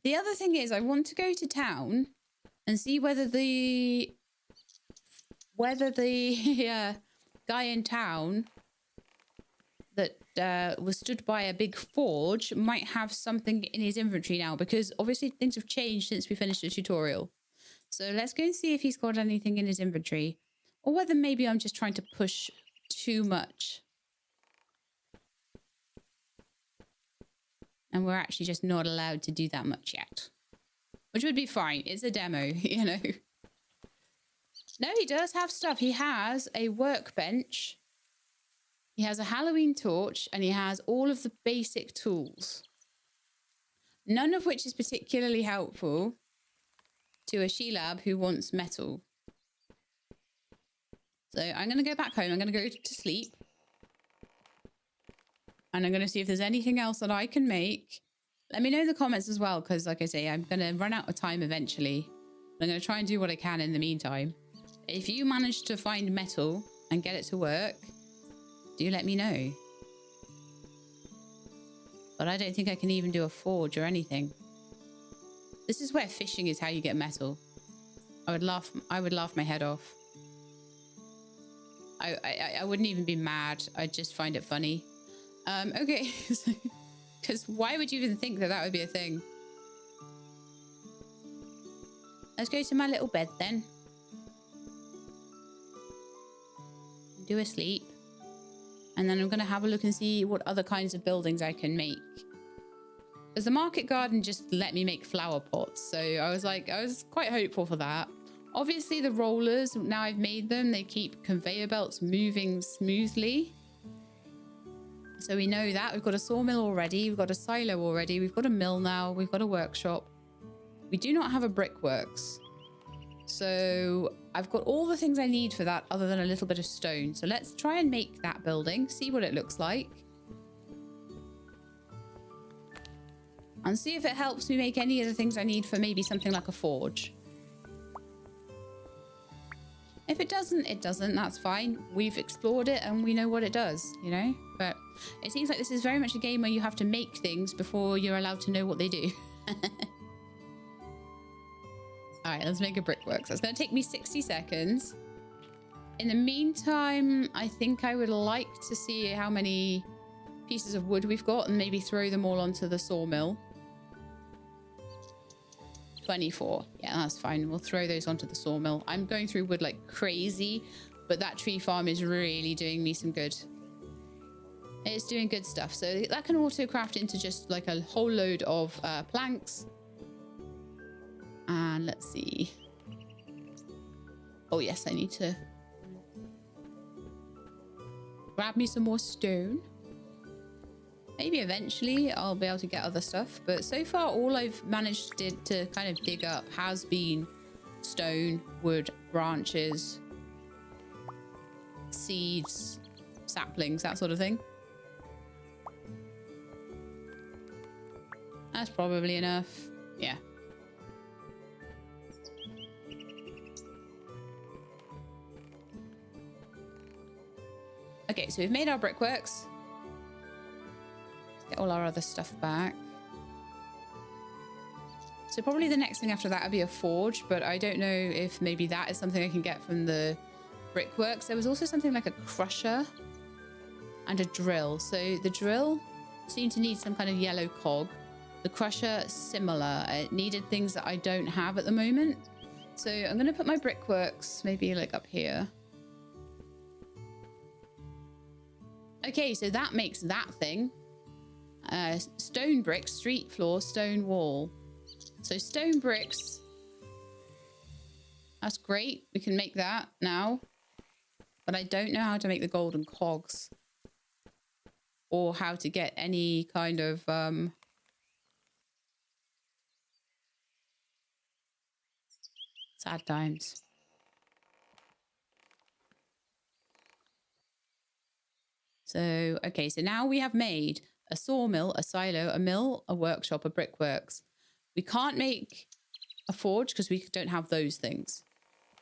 [SPEAKER 1] The other thing is I want to go to town and see whether the guy in town that was stood by a big forge might have something in his inventory now, because obviously things have changed since we finished the tutorial. So let's go and see if he's got anything in his inventory, or whether maybe I'm just trying to push too much. And we're actually just not allowed to do that much yet. Which would be fine. It's a demo, you know. No, he does have stuff. He has a workbench. He has a Halloween torch. And he has all of the basic tools. None of which is particularly helpful to a Sheilab who wants metal. So I'm going to go back home. I'm going to go to sleep. And I'm going to see if there's anything else that I can make. Let me know in the comments as well, because like I say, I'm going to run out of time eventually. I'm going to try and do what I can in the meantime. If you manage to find metal and get it to work, do let me know. But I don't think I can even do a forge or anything. This is where fishing is how you get metal. I would laugh my head off. I wouldn't even be mad. I'd just find it funny. Okay, because why would you even think that that would be a thing? Let's go to my little bed then. do a sleep. And then I'm going to have a look and see what other kinds of buildings I can make. Because the market garden just let me make flower pots. So I was quite hopeful for that. Obviously the rollers, now I've made them, they keep conveyor belts moving smoothly. So we know that. We've got a sawmill already. We've got a silo already. We've got a mill now. We've got a workshop. We do not have a brickworks. So I've got all the things I need for that other than a little bit of stone. So let's try and make that building, see what it looks like. And see if it helps me make any of the things I need for maybe something like a forge. If it doesn't, it doesn't. That's fine. We've explored it and we know what it does, you know? But it seems like this is very much a game where you have to make things before you're allowed to know what they do. All right, let's make a brickworks. That's going to take me 60 seconds. In the meantime, I think I would like to see how many pieces of wood we've got and maybe throw them all onto the sawmill. 24. Yeah, that's fine. We'll throw those onto the sawmill. I'm going through wood like crazy, but that tree farm is really doing me some good. It's doing good stuff. So that can auto craft into just like a whole load of planks. And let's see. Oh yes, I need to grab me some more stone. Maybe eventually I'll be able to get other stuff. But so far, all I've managed to kind of dig up has been stone, wood, branches, seeds, saplings, that sort of thing. That's probably enough. Yeah. Okay, so we've made our brickworks. Get all our other stuff back. So probably the next thing after that would be a forge, but I don't know if maybe that is something I can get from the brickworks. There was also something like a crusher and a drill. So the drill seemed to need some kind of yellow cog. The crusher, similar. It needed things that I don't have at the moment. So I'm going to put my brickworks maybe like up here. Okay, so that makes that thing. Stone bricks, street floor, stone wall. So stone bricks. That's great. We can make that now. But I don't know how to make the golden cogs. Or how to get any kind of... sad times. So, okay, so now we have made a sawmill, a silo, a mill, a workshop, a brickworks. We can't make a forge because we don't have those things.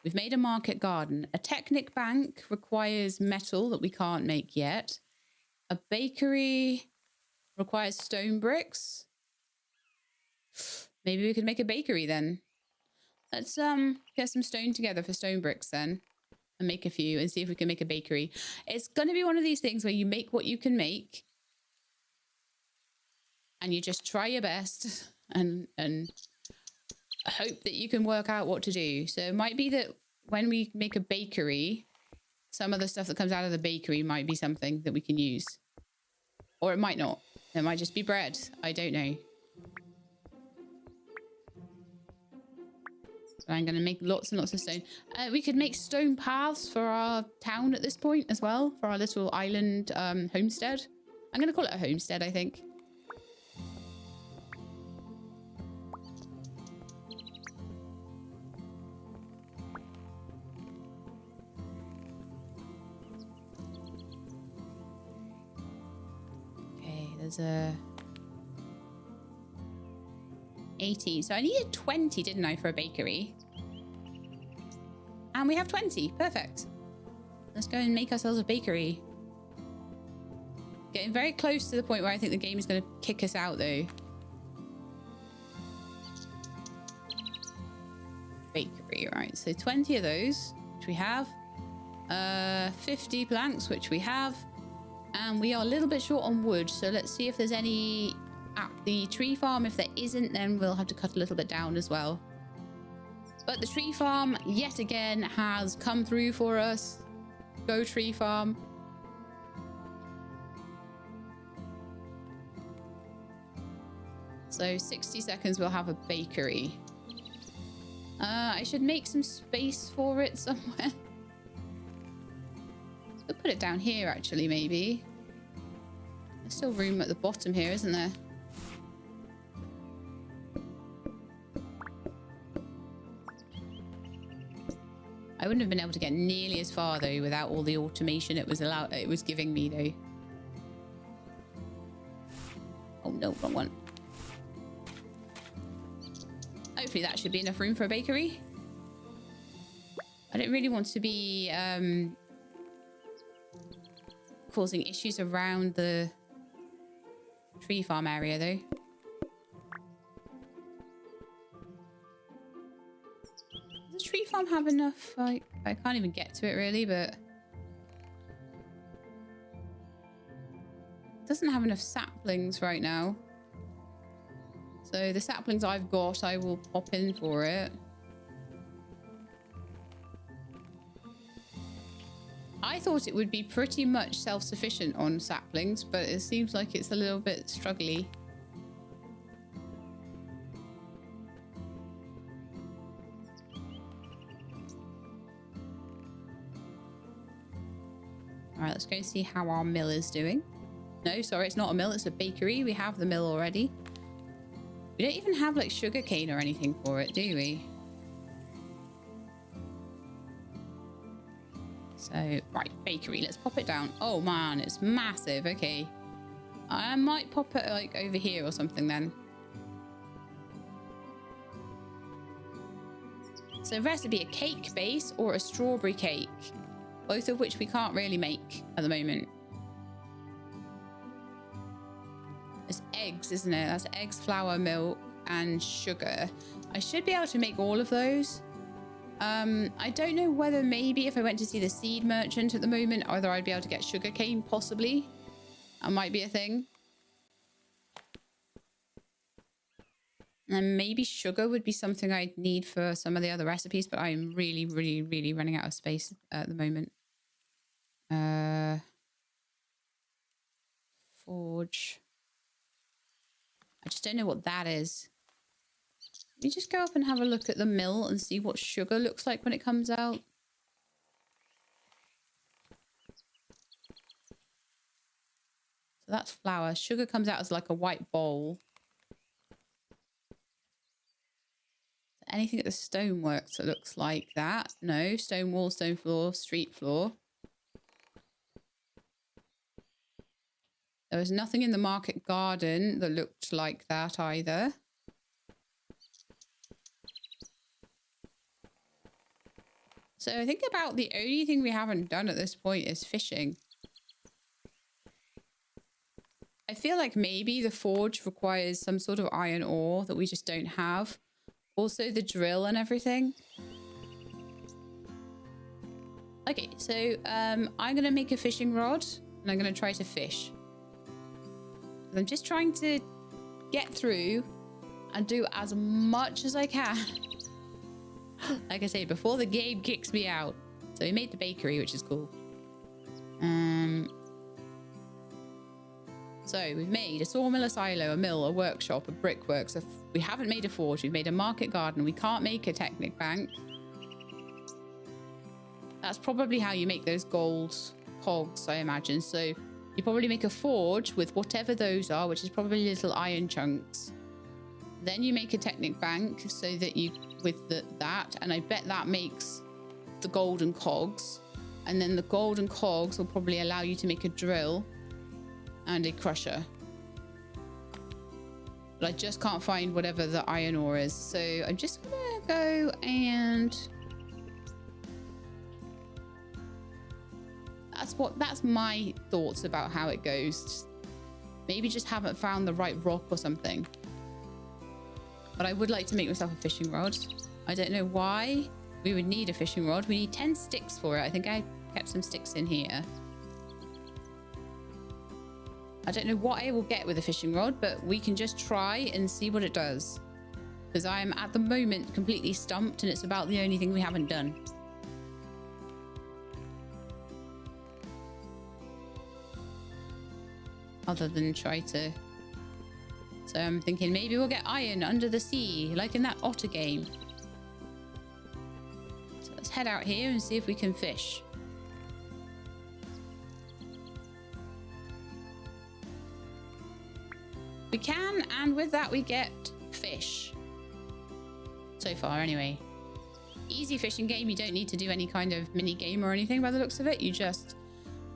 [SPEAKER 1] We've made a market garden. A Technic bank requires metal that we can't make yet. A bakery requires stone bricks. Maybe we could make a bakery then. Let's get some stone together for stone bricks then. And make a few and see if we can make a bakery. It's going to be one of these things where you make what you can make. And you just try your best and hope that you can work out what to do. So it might be that when we make a bakery, some of the stuff that comes out of the bakery might be something that we can use. Or it might not. It might just be bread. I don't know. I'm going to make lots and lots of stone. We could make stone paths for our town at this point as well. For our little island homestead. I'm going to call it a homestead, I think. Okay, there's a... 18. So I needed 20, didn't I, for a bakery? And we have 20. Perfect. Let's go and make ourselves a bakery. Getting very close to the point where I think the game is going to kick us out, though. Bakery, right. So 20 of those, which we have. 50 planks, which we have. And we are a little bit short on wood. So let's see if there's any... at the tree farm. If there isn't, then we'll have to cut a little bit down as well. But the tree farm yet again has come through for us. Go tree farm. So 60 seconds we'll have a bakery. I should make some space for it somewhere. I'll put it down here actually, maybe. There's still room at the bottom here, isn't there? I wouldn't have been able to get nearly as far though without all the automation it was giving me though. Oh no, wrong one. Hopefully that should be enough room for a bakery. I don't really want to be causing issues around the tree farm area though. Does the tree farm have enough? I can't even get to it really, but it doesn't have enough saplings right now. So the saplings I've got, I will pop in for it. I thought it would be pretty much self-sufficient on saplings, but it seems like it's a little bit struggly. All right, let's go see how our mill is doing. No, sorry, it's not a mill, it's a bakery. We have the mill already. We don't even have like sugar cane or anything for it, do we? So, right, bakery, let's pop it down. Oh man, it's massive. Okay. I might pop it like over here or something then. So recipe, a cake base or a strawberry cake. Both of which we can't really make at the moment. It's eggs, isn't it? That's eggs, flour, milk, and sugar. I should be able to make all of those. I don't know whether maybe if I went to see the seed merchant at the moment, either I'd be able to get sugar cane, possibly. That might be a thing. And maybe sugar would be something I'd need for some of the other recipes, but I'm really, really, really running out of space at the moment. Forge. I just don't know what that is. Let me just go up and have a look at the mill and see what sugar looks like when it comes out. So that's flour. Sugar comes out as like a white bowl. Anything at the stoneworks that looks like that? No. Stone wall, stone floor, street floor. There was nothing in the market garden that looked like that either. So I think about the only thing we haven't done at this point is fishing. I feel like maybe the forge requires some sort of iron ore that we just don't have. Also the drill and everything. Okay, so I'm going to make a fishing rod and I'm going to try to fish. I'm just trying to get through and do as much as I can. Like I said, before the game kicks me out. So we made the bakery, which is cool. So we've made a sawmill, a silo, a mill, a workshop, a brickworks. We haven't made a forge. We've made a market garden. We can't make a Technic Bank. That's probably how you make those gold cogs, I imagine. So you probably make a forge with whatever those are, which is probably little iron chunks. Then you make a Technic Bank so that you, with that, and I bet that makes the golden cogs. And then the golden cogs will probably allow you to make a drill and a crusher. But I just can't find whatever the iron ore is. So I'm just gonna go and... That's my thoughts about how it goes. Maybe just haven't found the right rock or something. But I would like to make myself a fishing rod. I don't know why we would need a fishing rod. We need 10 sticks for it. I think I kept some sticks in here. I don't know what I will get with a fishing rod, but we can just try and see what it does. Because I am at the moment completely stumped and it's about the only thing we haven't done. other than try to... So I'm thinking maybe we'll get iron under the sea, like in that otter game. So let's head out here and see if we can fish. We can, and with that we get fish. So far, anyway. Easy fishing game. You don't need to do any kind of mini game or anything by the looks of it. You just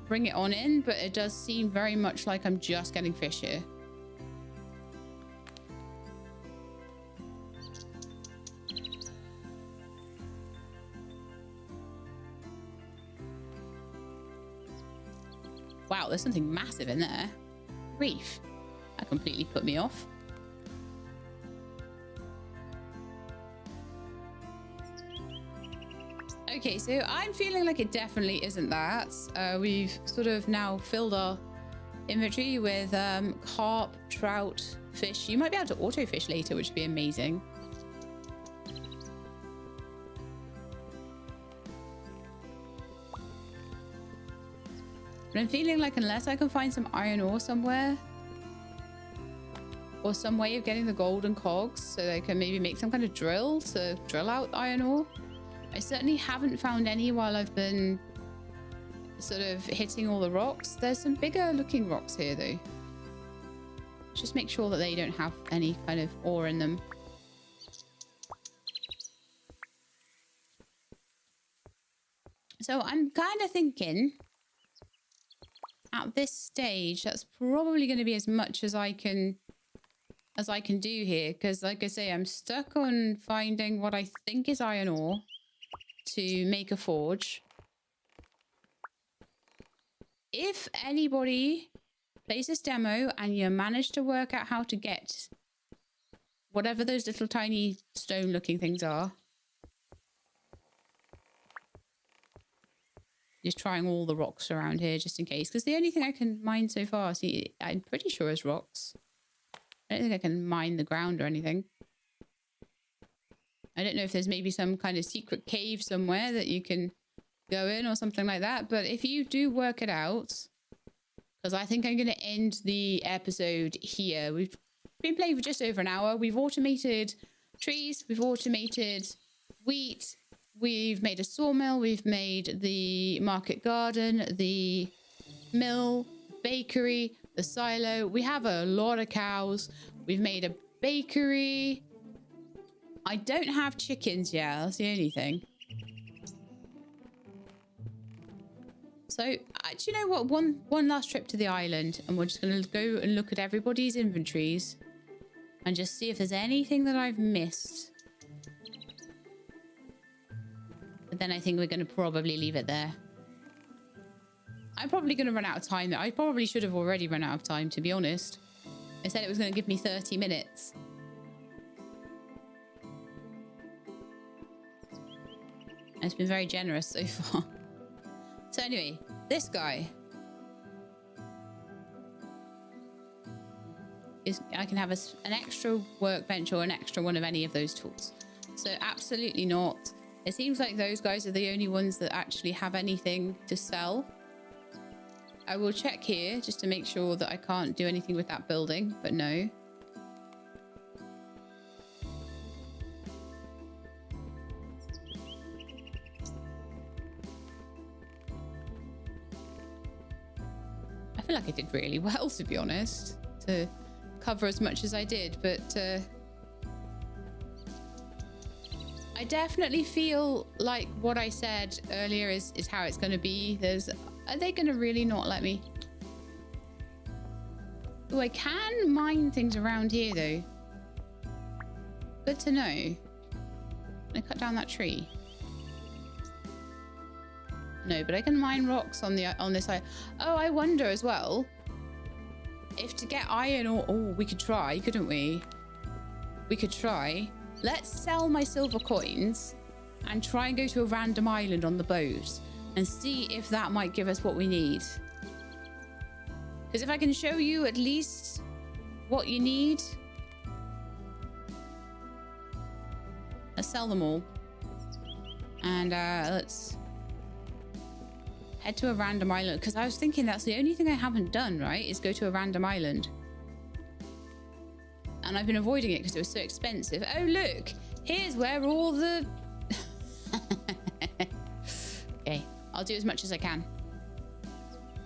[SPEAKER 1] bring it on in, but it does seem very much like I'm just getting fish here. Wow, there's something massive in there. Reef. That completely put me off. Okay, so I'm feeling like it definitely isn't that. We've sort of now filled our inventory with carp, trout, fish. You might be able to auto fish later, which would be amazing. But I'm feeling like unless I can find some iron ore somewhere, or some way of getting the golden cogs so they can maybe make some kind of drill to drill out iron ore. I certainly haven't found any while I've been sort of hitting all the rocks. There's some bigger looking rocks here though. Just make sure that they don't have any kind of ore in them. So I'm kind of thinking at this stage, that's probably going to be as much as I can do here. Because like I say, I'm stuck on finding what I think is iron ore to make a forge. If anybody plays this demo and you manage to work out how to get whatever those little tiny stone looking things are, just trying all the rocks around here just in case, because the only thing I can mine so far, see, I'm pretty sure is rocks. I don't think I can mine the ground or anything. I don't know if there's maybe some kind of secret cave somewhere that you can go in or something like that. But if you do work it out, because I think I'm going to end the episode here. We've been playing for just over an hour. We've automated trees. We've automated wheat. We've made a sawmill. We've made the market garden, the mill, bakery, the silo. We have a lot of cows. We've made a bakery. I don't have chickens yet. That's the only thing. So, do you know what? One last trip to the island, and we're just going to go and look at everybody's inventories and just see if there's anything that I've missed. But then I think we're going to probably leave it there. I'm probably going to run out of time. I probably should have already run out of time, to be honest. I said it was going to give me 30 minutes. And it's been very generous so far. So anyway, this guy is, I can have an extra workbench or an extra one of any of those tools. So absolutely not. It seems like those guys are the only ones that actually have anything to sell. I will check here just to make sure that I can't do anything with that building, but no. I feel like I did really well, to be honest, to cover as much as I did, but I definitely feel like what I said earlier is how it's going to be. Are they going to really not let me? Oh, I can mine things around here, though. Good to know. Can I cut down that tree? No, but I can mine rocks on this side. Oh, I wonder as well if to get iron ore. Oh, we could try, couldn't we? We could try. Let's sell my silver coins and try and go to a random island on the boat and see if that might give us what we need. Because if I can show you at least what you need, let's sell them all. And let's Head to a random island. Because I was thinking that's the only thing I haven't done, right? Is go to a random island. And I've been avoiding it because it was so expensive. Oh, look. Here's where all the... Okay. I'll do as much as I can.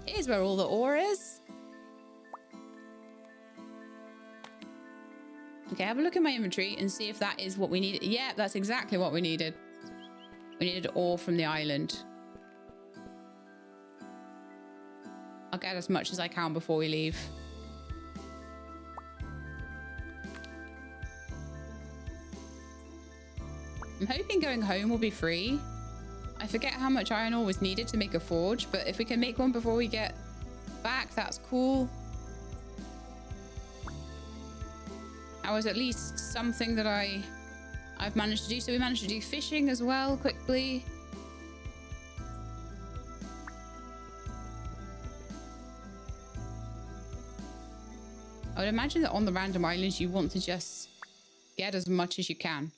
[SPEAKER 1] Here's where all the ore is. Okay, have a look at my inventory and see if that is what we needed. Yeah, that's exactly what we needed. We needed ore from the island. I'll get as much as I can before we leave. I'm hoping going home will be free. I forget how much iron ore was needed to make a forge, but if we can make one before we get back, that's cool. That was at least something that I've managed to do. So we managed to do fishing as well quickly. I would imagine that on the random islands, you want to just get as much as you can.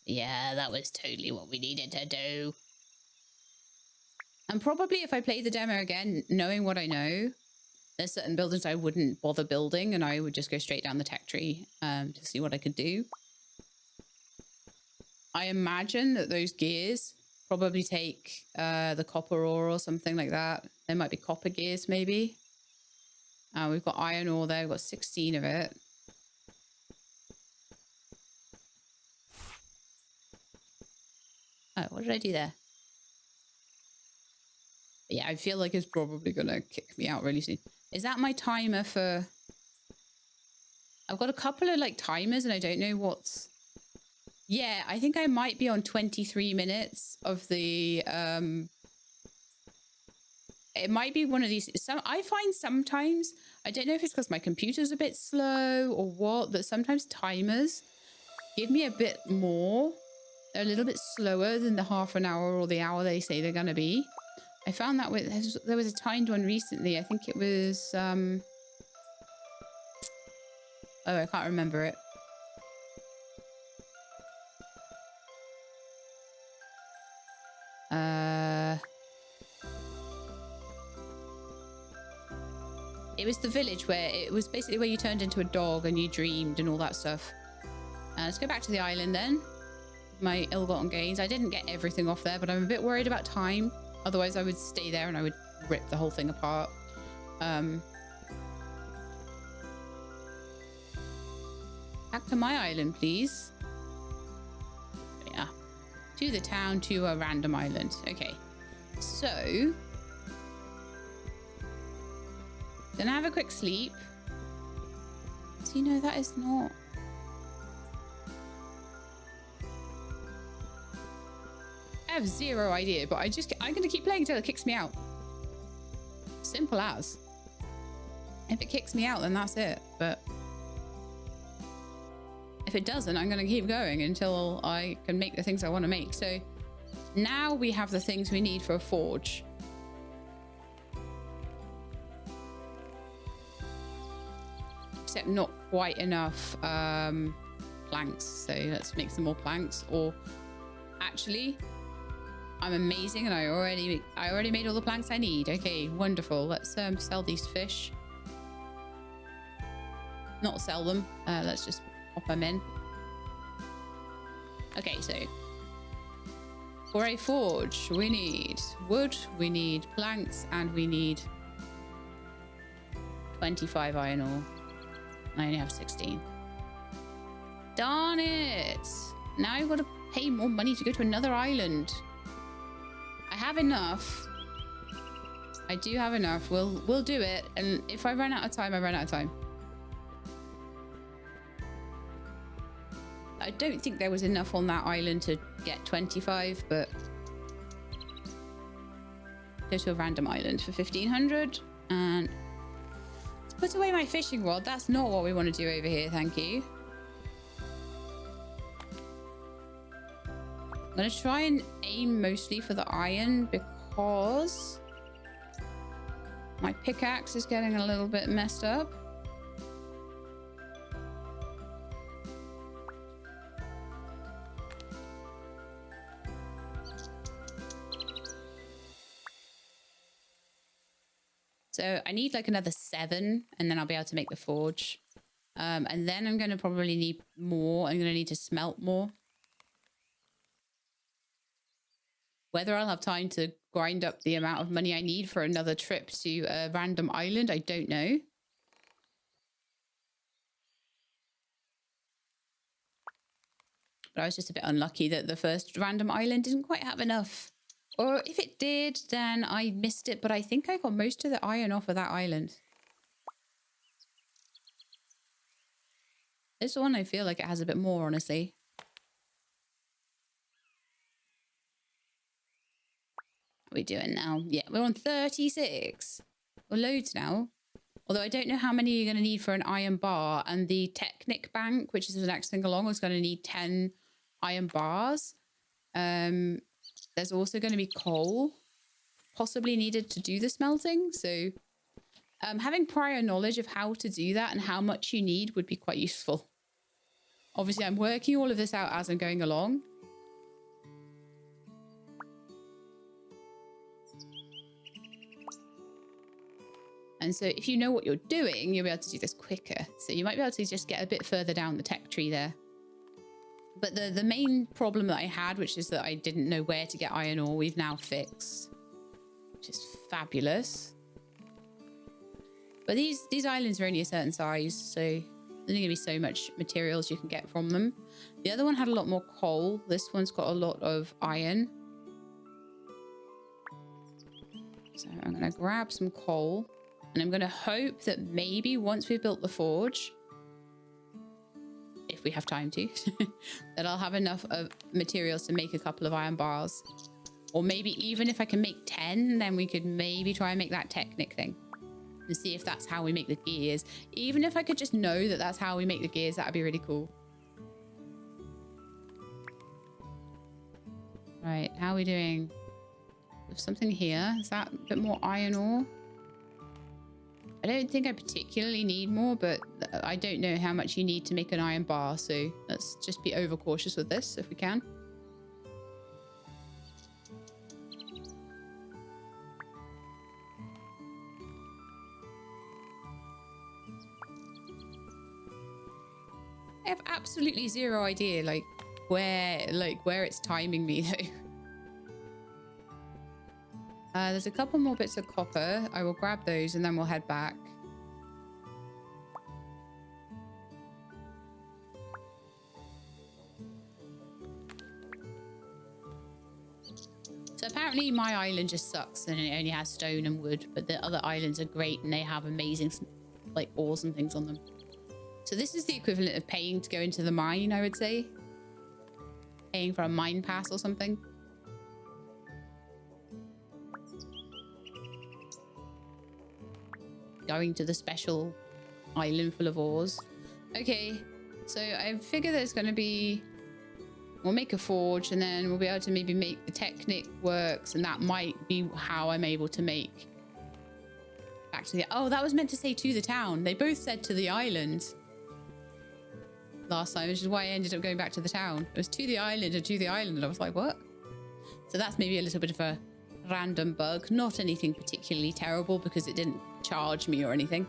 [SPEAKER 1] Yeah, that was totally what we needed to do. And probably if I play the demo again, knowing what I know, there's certain buildings I wouldn't bother building and I would just go straight down the tech tree to see what I could do. I imagine that those gears probably take the copper ore or something like that. There might be copper gears maybe. We've got iron ore there. We've got 16 of it. Oh, what did I do there? Yeah, I feel like it's probably going to kick me out really soon. Is that my timer for... I've got a couple of like timers and I don't know what's... Yeah, I think I might be on 23 minutes of the... It might be one of these... I find sometimes... I don't know if it's because my computer's a bit slow or what, but sometimes timers give me a bit more. They're a little bit slower than the half an hour or the hour they say they're going to be. I found that with... There was a timed one recently. I think it was... Oh, I can't remember it. It was the village where it was basically where you turned into a dog and you dreamed and all that stuff. Let's go back to the island then. My ill-gotten gains. I didn't get everything off there, but I'm a bit worried about time. Otherwise, I would stay there and I would rip the whole thing apart. Back to my island, please. Yeah. To the town, to a random island. Okay. So... Gonna have a quick sleep. So, you know, that is not... I have zero idea, but I'm gonna keep playing until it kicks me out. Simple as. If it kicks me out, then that's it. But if it doesn't, I'm gonna keep going until I can make the things I want to make. So now we have the things we need for a forge. Except not quite enough planks. So let's make some more planks. Or actually, I'm amazing and I already made all the planks I need. Okay, wonderful. Let's sell these fish. Not sell them. Let's just pop them in. Okay, so for a forge, we need wood, we need planks, and we need 25 iron ore. I only have 16. Darn it! Now I've got to pay more money to go to another island. I have enough. I do have enough. We'll do it. And if I run out of time, I run out of time. I don't think there was enough on that island to get 25, but go to a random island for 1500 and put away my fishing rod. That's not what we want to do over here, thank you. I'm going to try and aim mostly for the iron because my pickaxe is getting a little bit messed up. So I need like another 7 and then I'll be able to make the forge. And then I'm going to probably need more. I'm going to need to smelt more. Whether I'll have time to grind up the amount of money I need for another trip to a random island, I don't know. But I was just a bit unlucky that the first random island didn't quite have enough. Or if it did, then I missed it. But I think I got most of the iron off of that island. This one, I feel like it has a bit more, honestly. What are we doing now? Yeah, we're on 36. We're loads now. Although I don't know how many you're going to need for an iron bar. And the Technic Bank, which is the next thing along, is going to need 10 iron bars. There's also going to be coal possibly needed to do the smelting. So having prior knowledge of how to do that and how much you need would be quite useful. Obviously, I'm working all of this out as I'm going along. And so if you know what you're doing, you'll be able to do this quicker. So you might be able to just get a bit further down the tech tree there. But the main problem that I had, which is that I didn't know where to get iron ore, we've now fixed. Which is fabulous. But these islands are only a certain size, so there's only going to be so much materials you can get from them. The other one had a lot more coal. This one's got a lot of iron. So I'm going to grab some coal. And I'm going to hope that maybe once we've built the forge, if we have time to, that I'll have enough of materials to make a couple of iron bars. Or maybe even if I can make 10, then we could maybe try and make that Technic thing. And see if that's how we make the gears. Even if I could just know that that's how we make the gears, that'd be really cool. Right, how are we doing? There's something here. Is that a bit more iron ore? I don't think I particularly need more, but I don't know how much you need to make an iron bar. So let's just be overcautious with this if we can. I have absolutely zero idea, where it's timing me though. There's a couple more bits of copper. I will grab those and then we'll head back. So apparently my island just sucks and it only has stone and wood, but the other islands are great and they have amazing like ores and things on them. So this is the equivalent of paying to go into the mine, I would say. Paying for a mine pass or something. Going to the special island full of ores. Okay, so I figure there's going to be... We'll make a forge and then we'll be able to maybe make the Technic works, and that might be how I'm able to make... Back to the... Oh, that was meant to say to the town. They both said to the island last time, which is why I ended up going back to the town. It was to the island and to the island. I was like, what? So that's maybe a little bit of a random bug. Not anything particularly terrible because it didn't charge me or anything.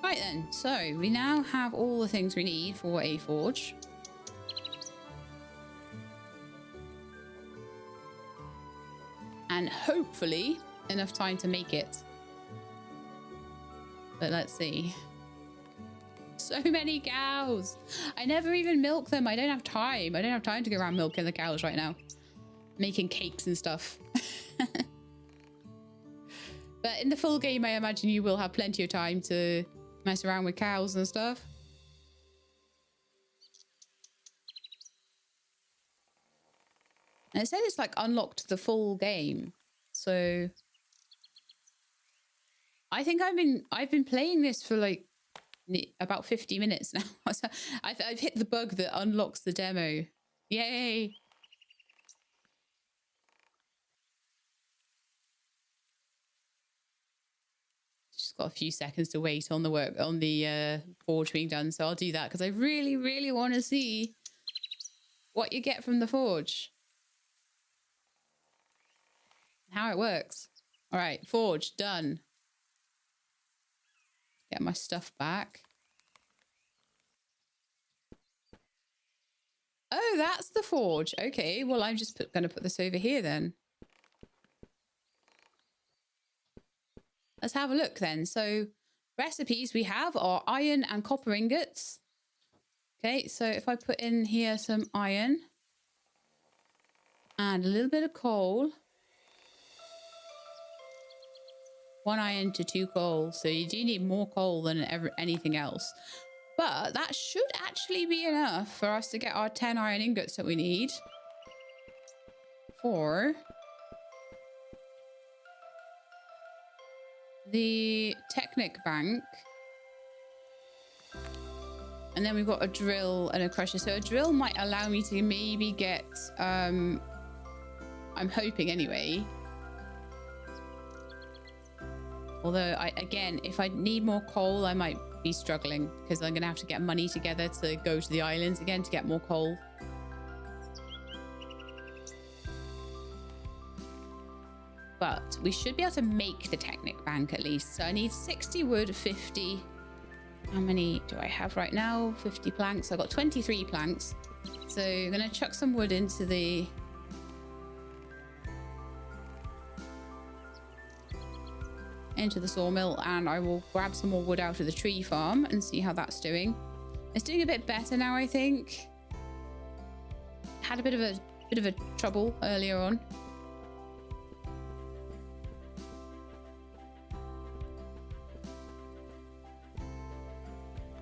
[SPEAKER 1] Right then, so we now have all the things we need for a forge. And hopefully enough time to make it. But let's see. So many cows. I never even milk them. I don't have time. I don't have time to go around milking the cows right now. Making cakes and stuff. But in the full game, I imagine you will have plenty of time to mess around with cows and stuff. And it said it's like unlocked the full game. So I think I've been playing this for like about 50 minutes now. I've hit the bug that unlocks the demo. Yay! Just got a few seconds to wait on the forge being done, so I'll do that because I really, really want to see what you get from the forge. how it works. All right, forge, done. Get my stuff back. Oh, that's the forge. Okay, well, I'm just going to put this over here then. Let's have a look then. So recipes we have are iron and copper ingots. Okay, so if I put in here some iron and a little bit of coal. 1 iron to 2 coal. So you do need more coal than anything else. But that should actually be enough for us to get our 10 iron ingots that we need for the Technic Bank. And then we've got a drill and a crusher. So a drill might allow me to maybe get, I'm hoping anyway. Although, again, if I need more coal, I might be struggling because I'm going to have to get money together to go to the islands again to get more coal. But we should be able to make the Technic Bank at least. So I need 60 wood, 50. How many do I have right now? 50 planks. I've got 23 planks. So I'm going to chuck some wood into the... sawmill, and I will grab some more wood out of the tree farm and see how that's doing. It's doing a bit better now, I think. Had a bit of a trouble earlier on.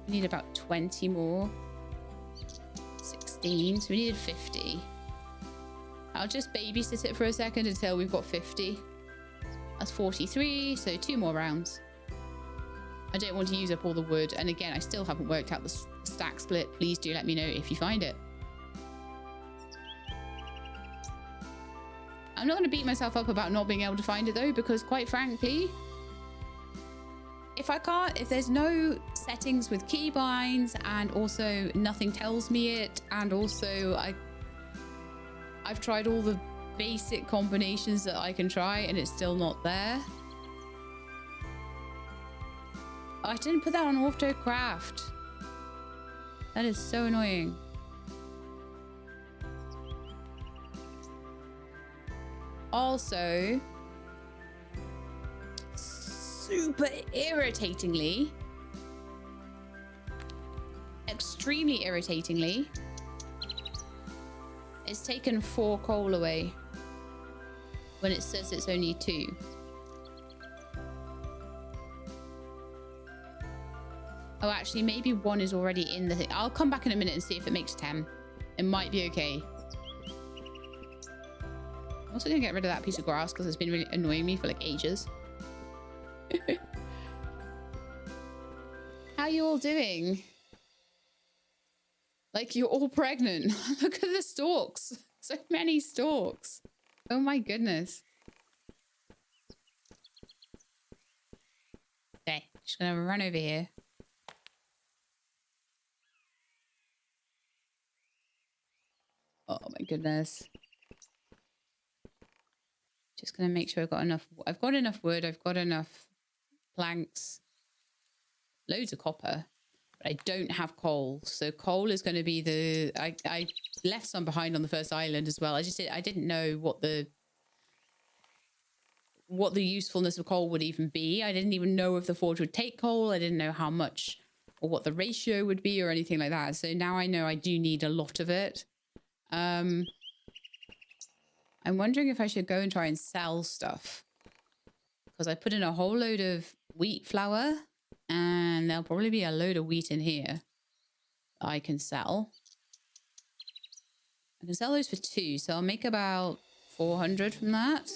[SPEAKER 1] We need about 20 more. 16, so we needed 50. I'll just babysit it for a second until we've got 50. That's 43, so 2 more rounds. I don't want to use up all the wood. And again, I still haven't worked out the stack split. Please do let me know if you find it. I'm not going to beat myself up about not being able to find it though, because quite frankly, if there's no settings with keybinds, and also nothing tells me it, and also I've tried all the basic combinations that I can try and it's still not there. Oh, I didn't put that on AutoCraft. That is so annoying. Also, super irritatingly, extremely irritatingly, it's taken 4 coal away when it says it's only 2. Oh, actually, maybe 1 is already in the thing. I'll come back in a minute and see if it makes 10. It might be okay. I'm also going to get rid of that piece of grass because it's been really annoying me for like ages. How are you all doing? Like, you're all pregnant. Look at the stalks. So many stalks. Oh my goodness. Okay, just gonna run over here. Oh my goodness. Just gonna make sure I've got enough. I've got enough wood. I've got enough planks. Loads of copper. But I don't have coal. So coal is going to be the... I left some behind on the first island as well. I didn't know what the usefulness of coal would even be. I didn't even know if the forge would take coal. I didn't know how much or what the ratio would be or anything like that. So now I know I do need a lot of it. I'm wondering if I should go and try and sell stuff. Because I put in a whole load of wheat flour. And there'll probably be a load of wheat in here I can sell. I can sell those for 2. So I'll make about 400 from that.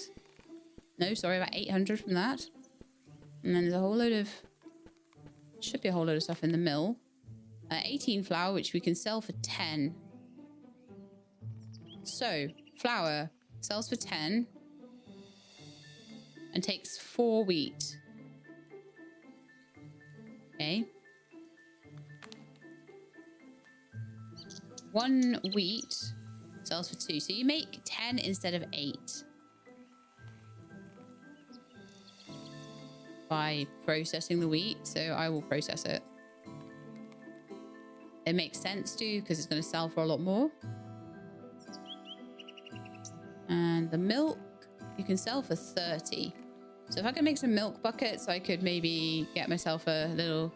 [SPEAKER 1] No, sorry, about 800 from that. And then there's a whole load of... should be a whole load of stuff in the mill. 18 flour, which we can sell for 10. So, flour sells for 10. And takes 4 wheat. Okay. 1 wheat sells for 2. So you make 10 instead of 8. by processing the wheat, so I will process it. It makes sense to, because it's going to sell for a lot more. And the milk you can sell for 30. So if I can make some milk buckets, I could maybe get myself a little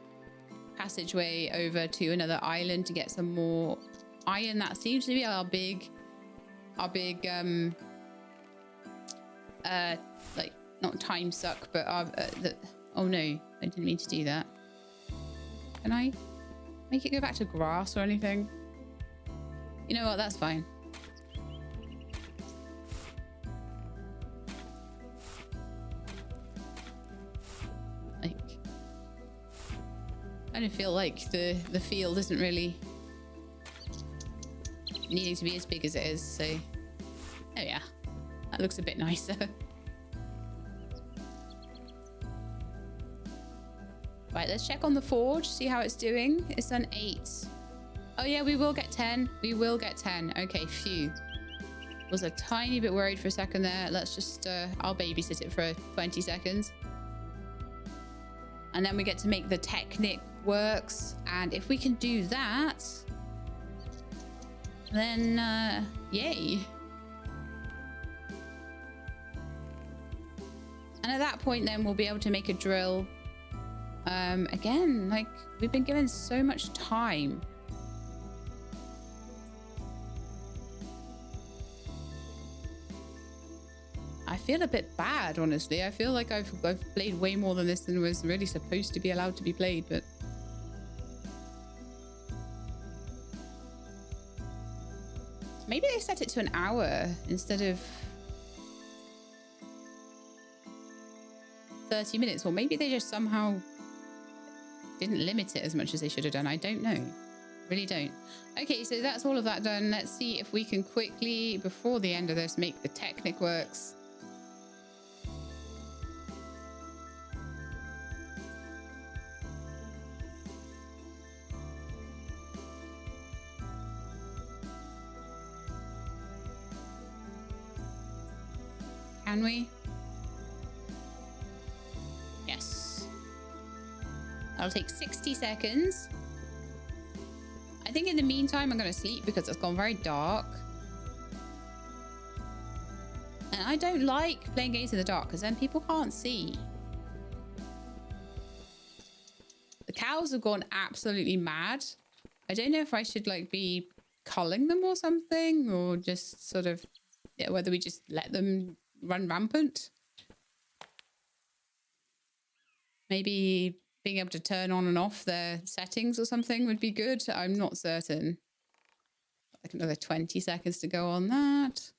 [SPEAKER 1] passageway over to another island to get some more iron. That seems to be our big like, not time suck, but oh no, I didn't mean to do that. Can I make it go back to grass or anything? You know what, that's fine. Like, I kind of feel like the field isn't really needing to be as big as it is, so oh yeah, that looks a bit nicer. Right, let's check on the forge, see how it's doing. It's done 8. Oh yeah, we will get 10. We will get 10. Okay, phew. Was a tiny bit worried for a second there. Let's just, I'll babysit it for 20 seconds. And then we get to make the Technic works. And if we can do that, then, yay. And at that point, then we'll be able to make a drill. Again, like, we've been given so much time. I feel a bit bad, honestly. I feel like I've played way more than this than was really supposed to be allowed to be played, but maybe they set it to an hour instead of 30 minutes, or maybe they just somehow didn't limit it as much as they should have done. I don't know. Really don't. Okay, so that's all of that done. Let's see if we can quickly, before the end of this, make the Technic works. Can we? Yes. That'll take 60 seconds. I think in the meantime, I'm going to sleep because it's gone very dark. And I don't like playing games in the dark because then people can't see. The cows have gone absolutely mad. I don't know if I should like be culling them or something, or just sort of, yeah, whether we just let them run rampant. Maybe being able to turn on and off their settings or something would be good. I'm not certain. Like another 20 seconds to go on that.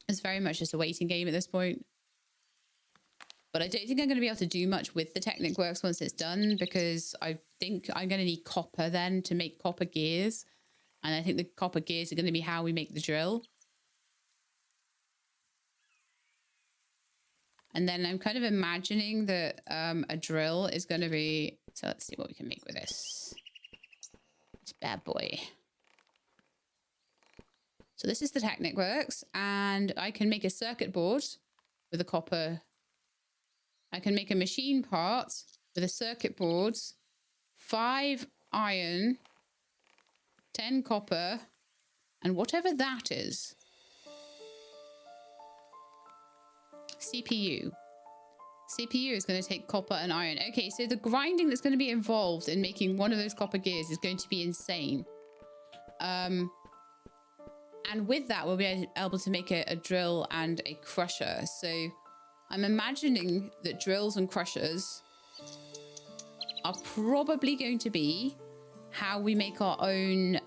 [SPEAKER 1] It's very much just a waiting game at this point. But I don't think I'm going to be able to do much with the Technic works once it's done, because I think I'm going to need copper then to make copper gears. And I think the copper gears are going to be how we make the drill. And then I'm kind of imagining that a drill is going to be... So let's see what we can make with this. This bad boy. So this is the Technic works. And I can make a circuit board with a copper. I can make a machine part with a circuit board. 5 iron. 10 copper. And whatever that is. CPU. CPU is going to take copper and iron. Okay, so the grinding that's going to be involved in making one of those copper gears is going to be insane. And with that, we'll be able to make a drill and a crusher. So I'm imagining that drills and crushers are probably going to be how we make our own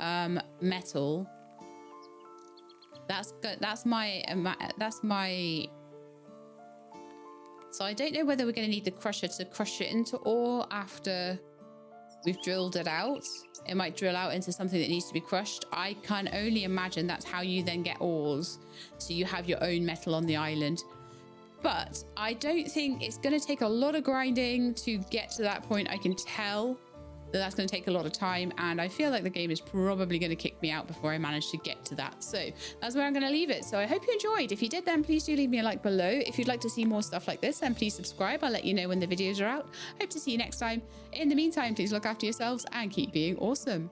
[SPEAKER 1] metal. That's my. So I don't know whether we're going to need the crusher to crush it into ore after we've drilled it out. It might drill out into something that needs to be crushed. I can only imagine that's how you then get ores. So you have your own metal on the island. But I don't think it's going to take a lot of grinding to get to that point, I can tell. that's going to take a lot of time, and I feel like the game is probably going to kick me out before I manage to get to that. So that's where I'm going to leave it. So I hope you enjoyed. If you did, then please do leave me a like below. If you'd like to see more stuff like this, then please subscribe. I'll let you know when the videos are out. Hope to see you next time. In the meantime, please look after yourselves and keep being awesome.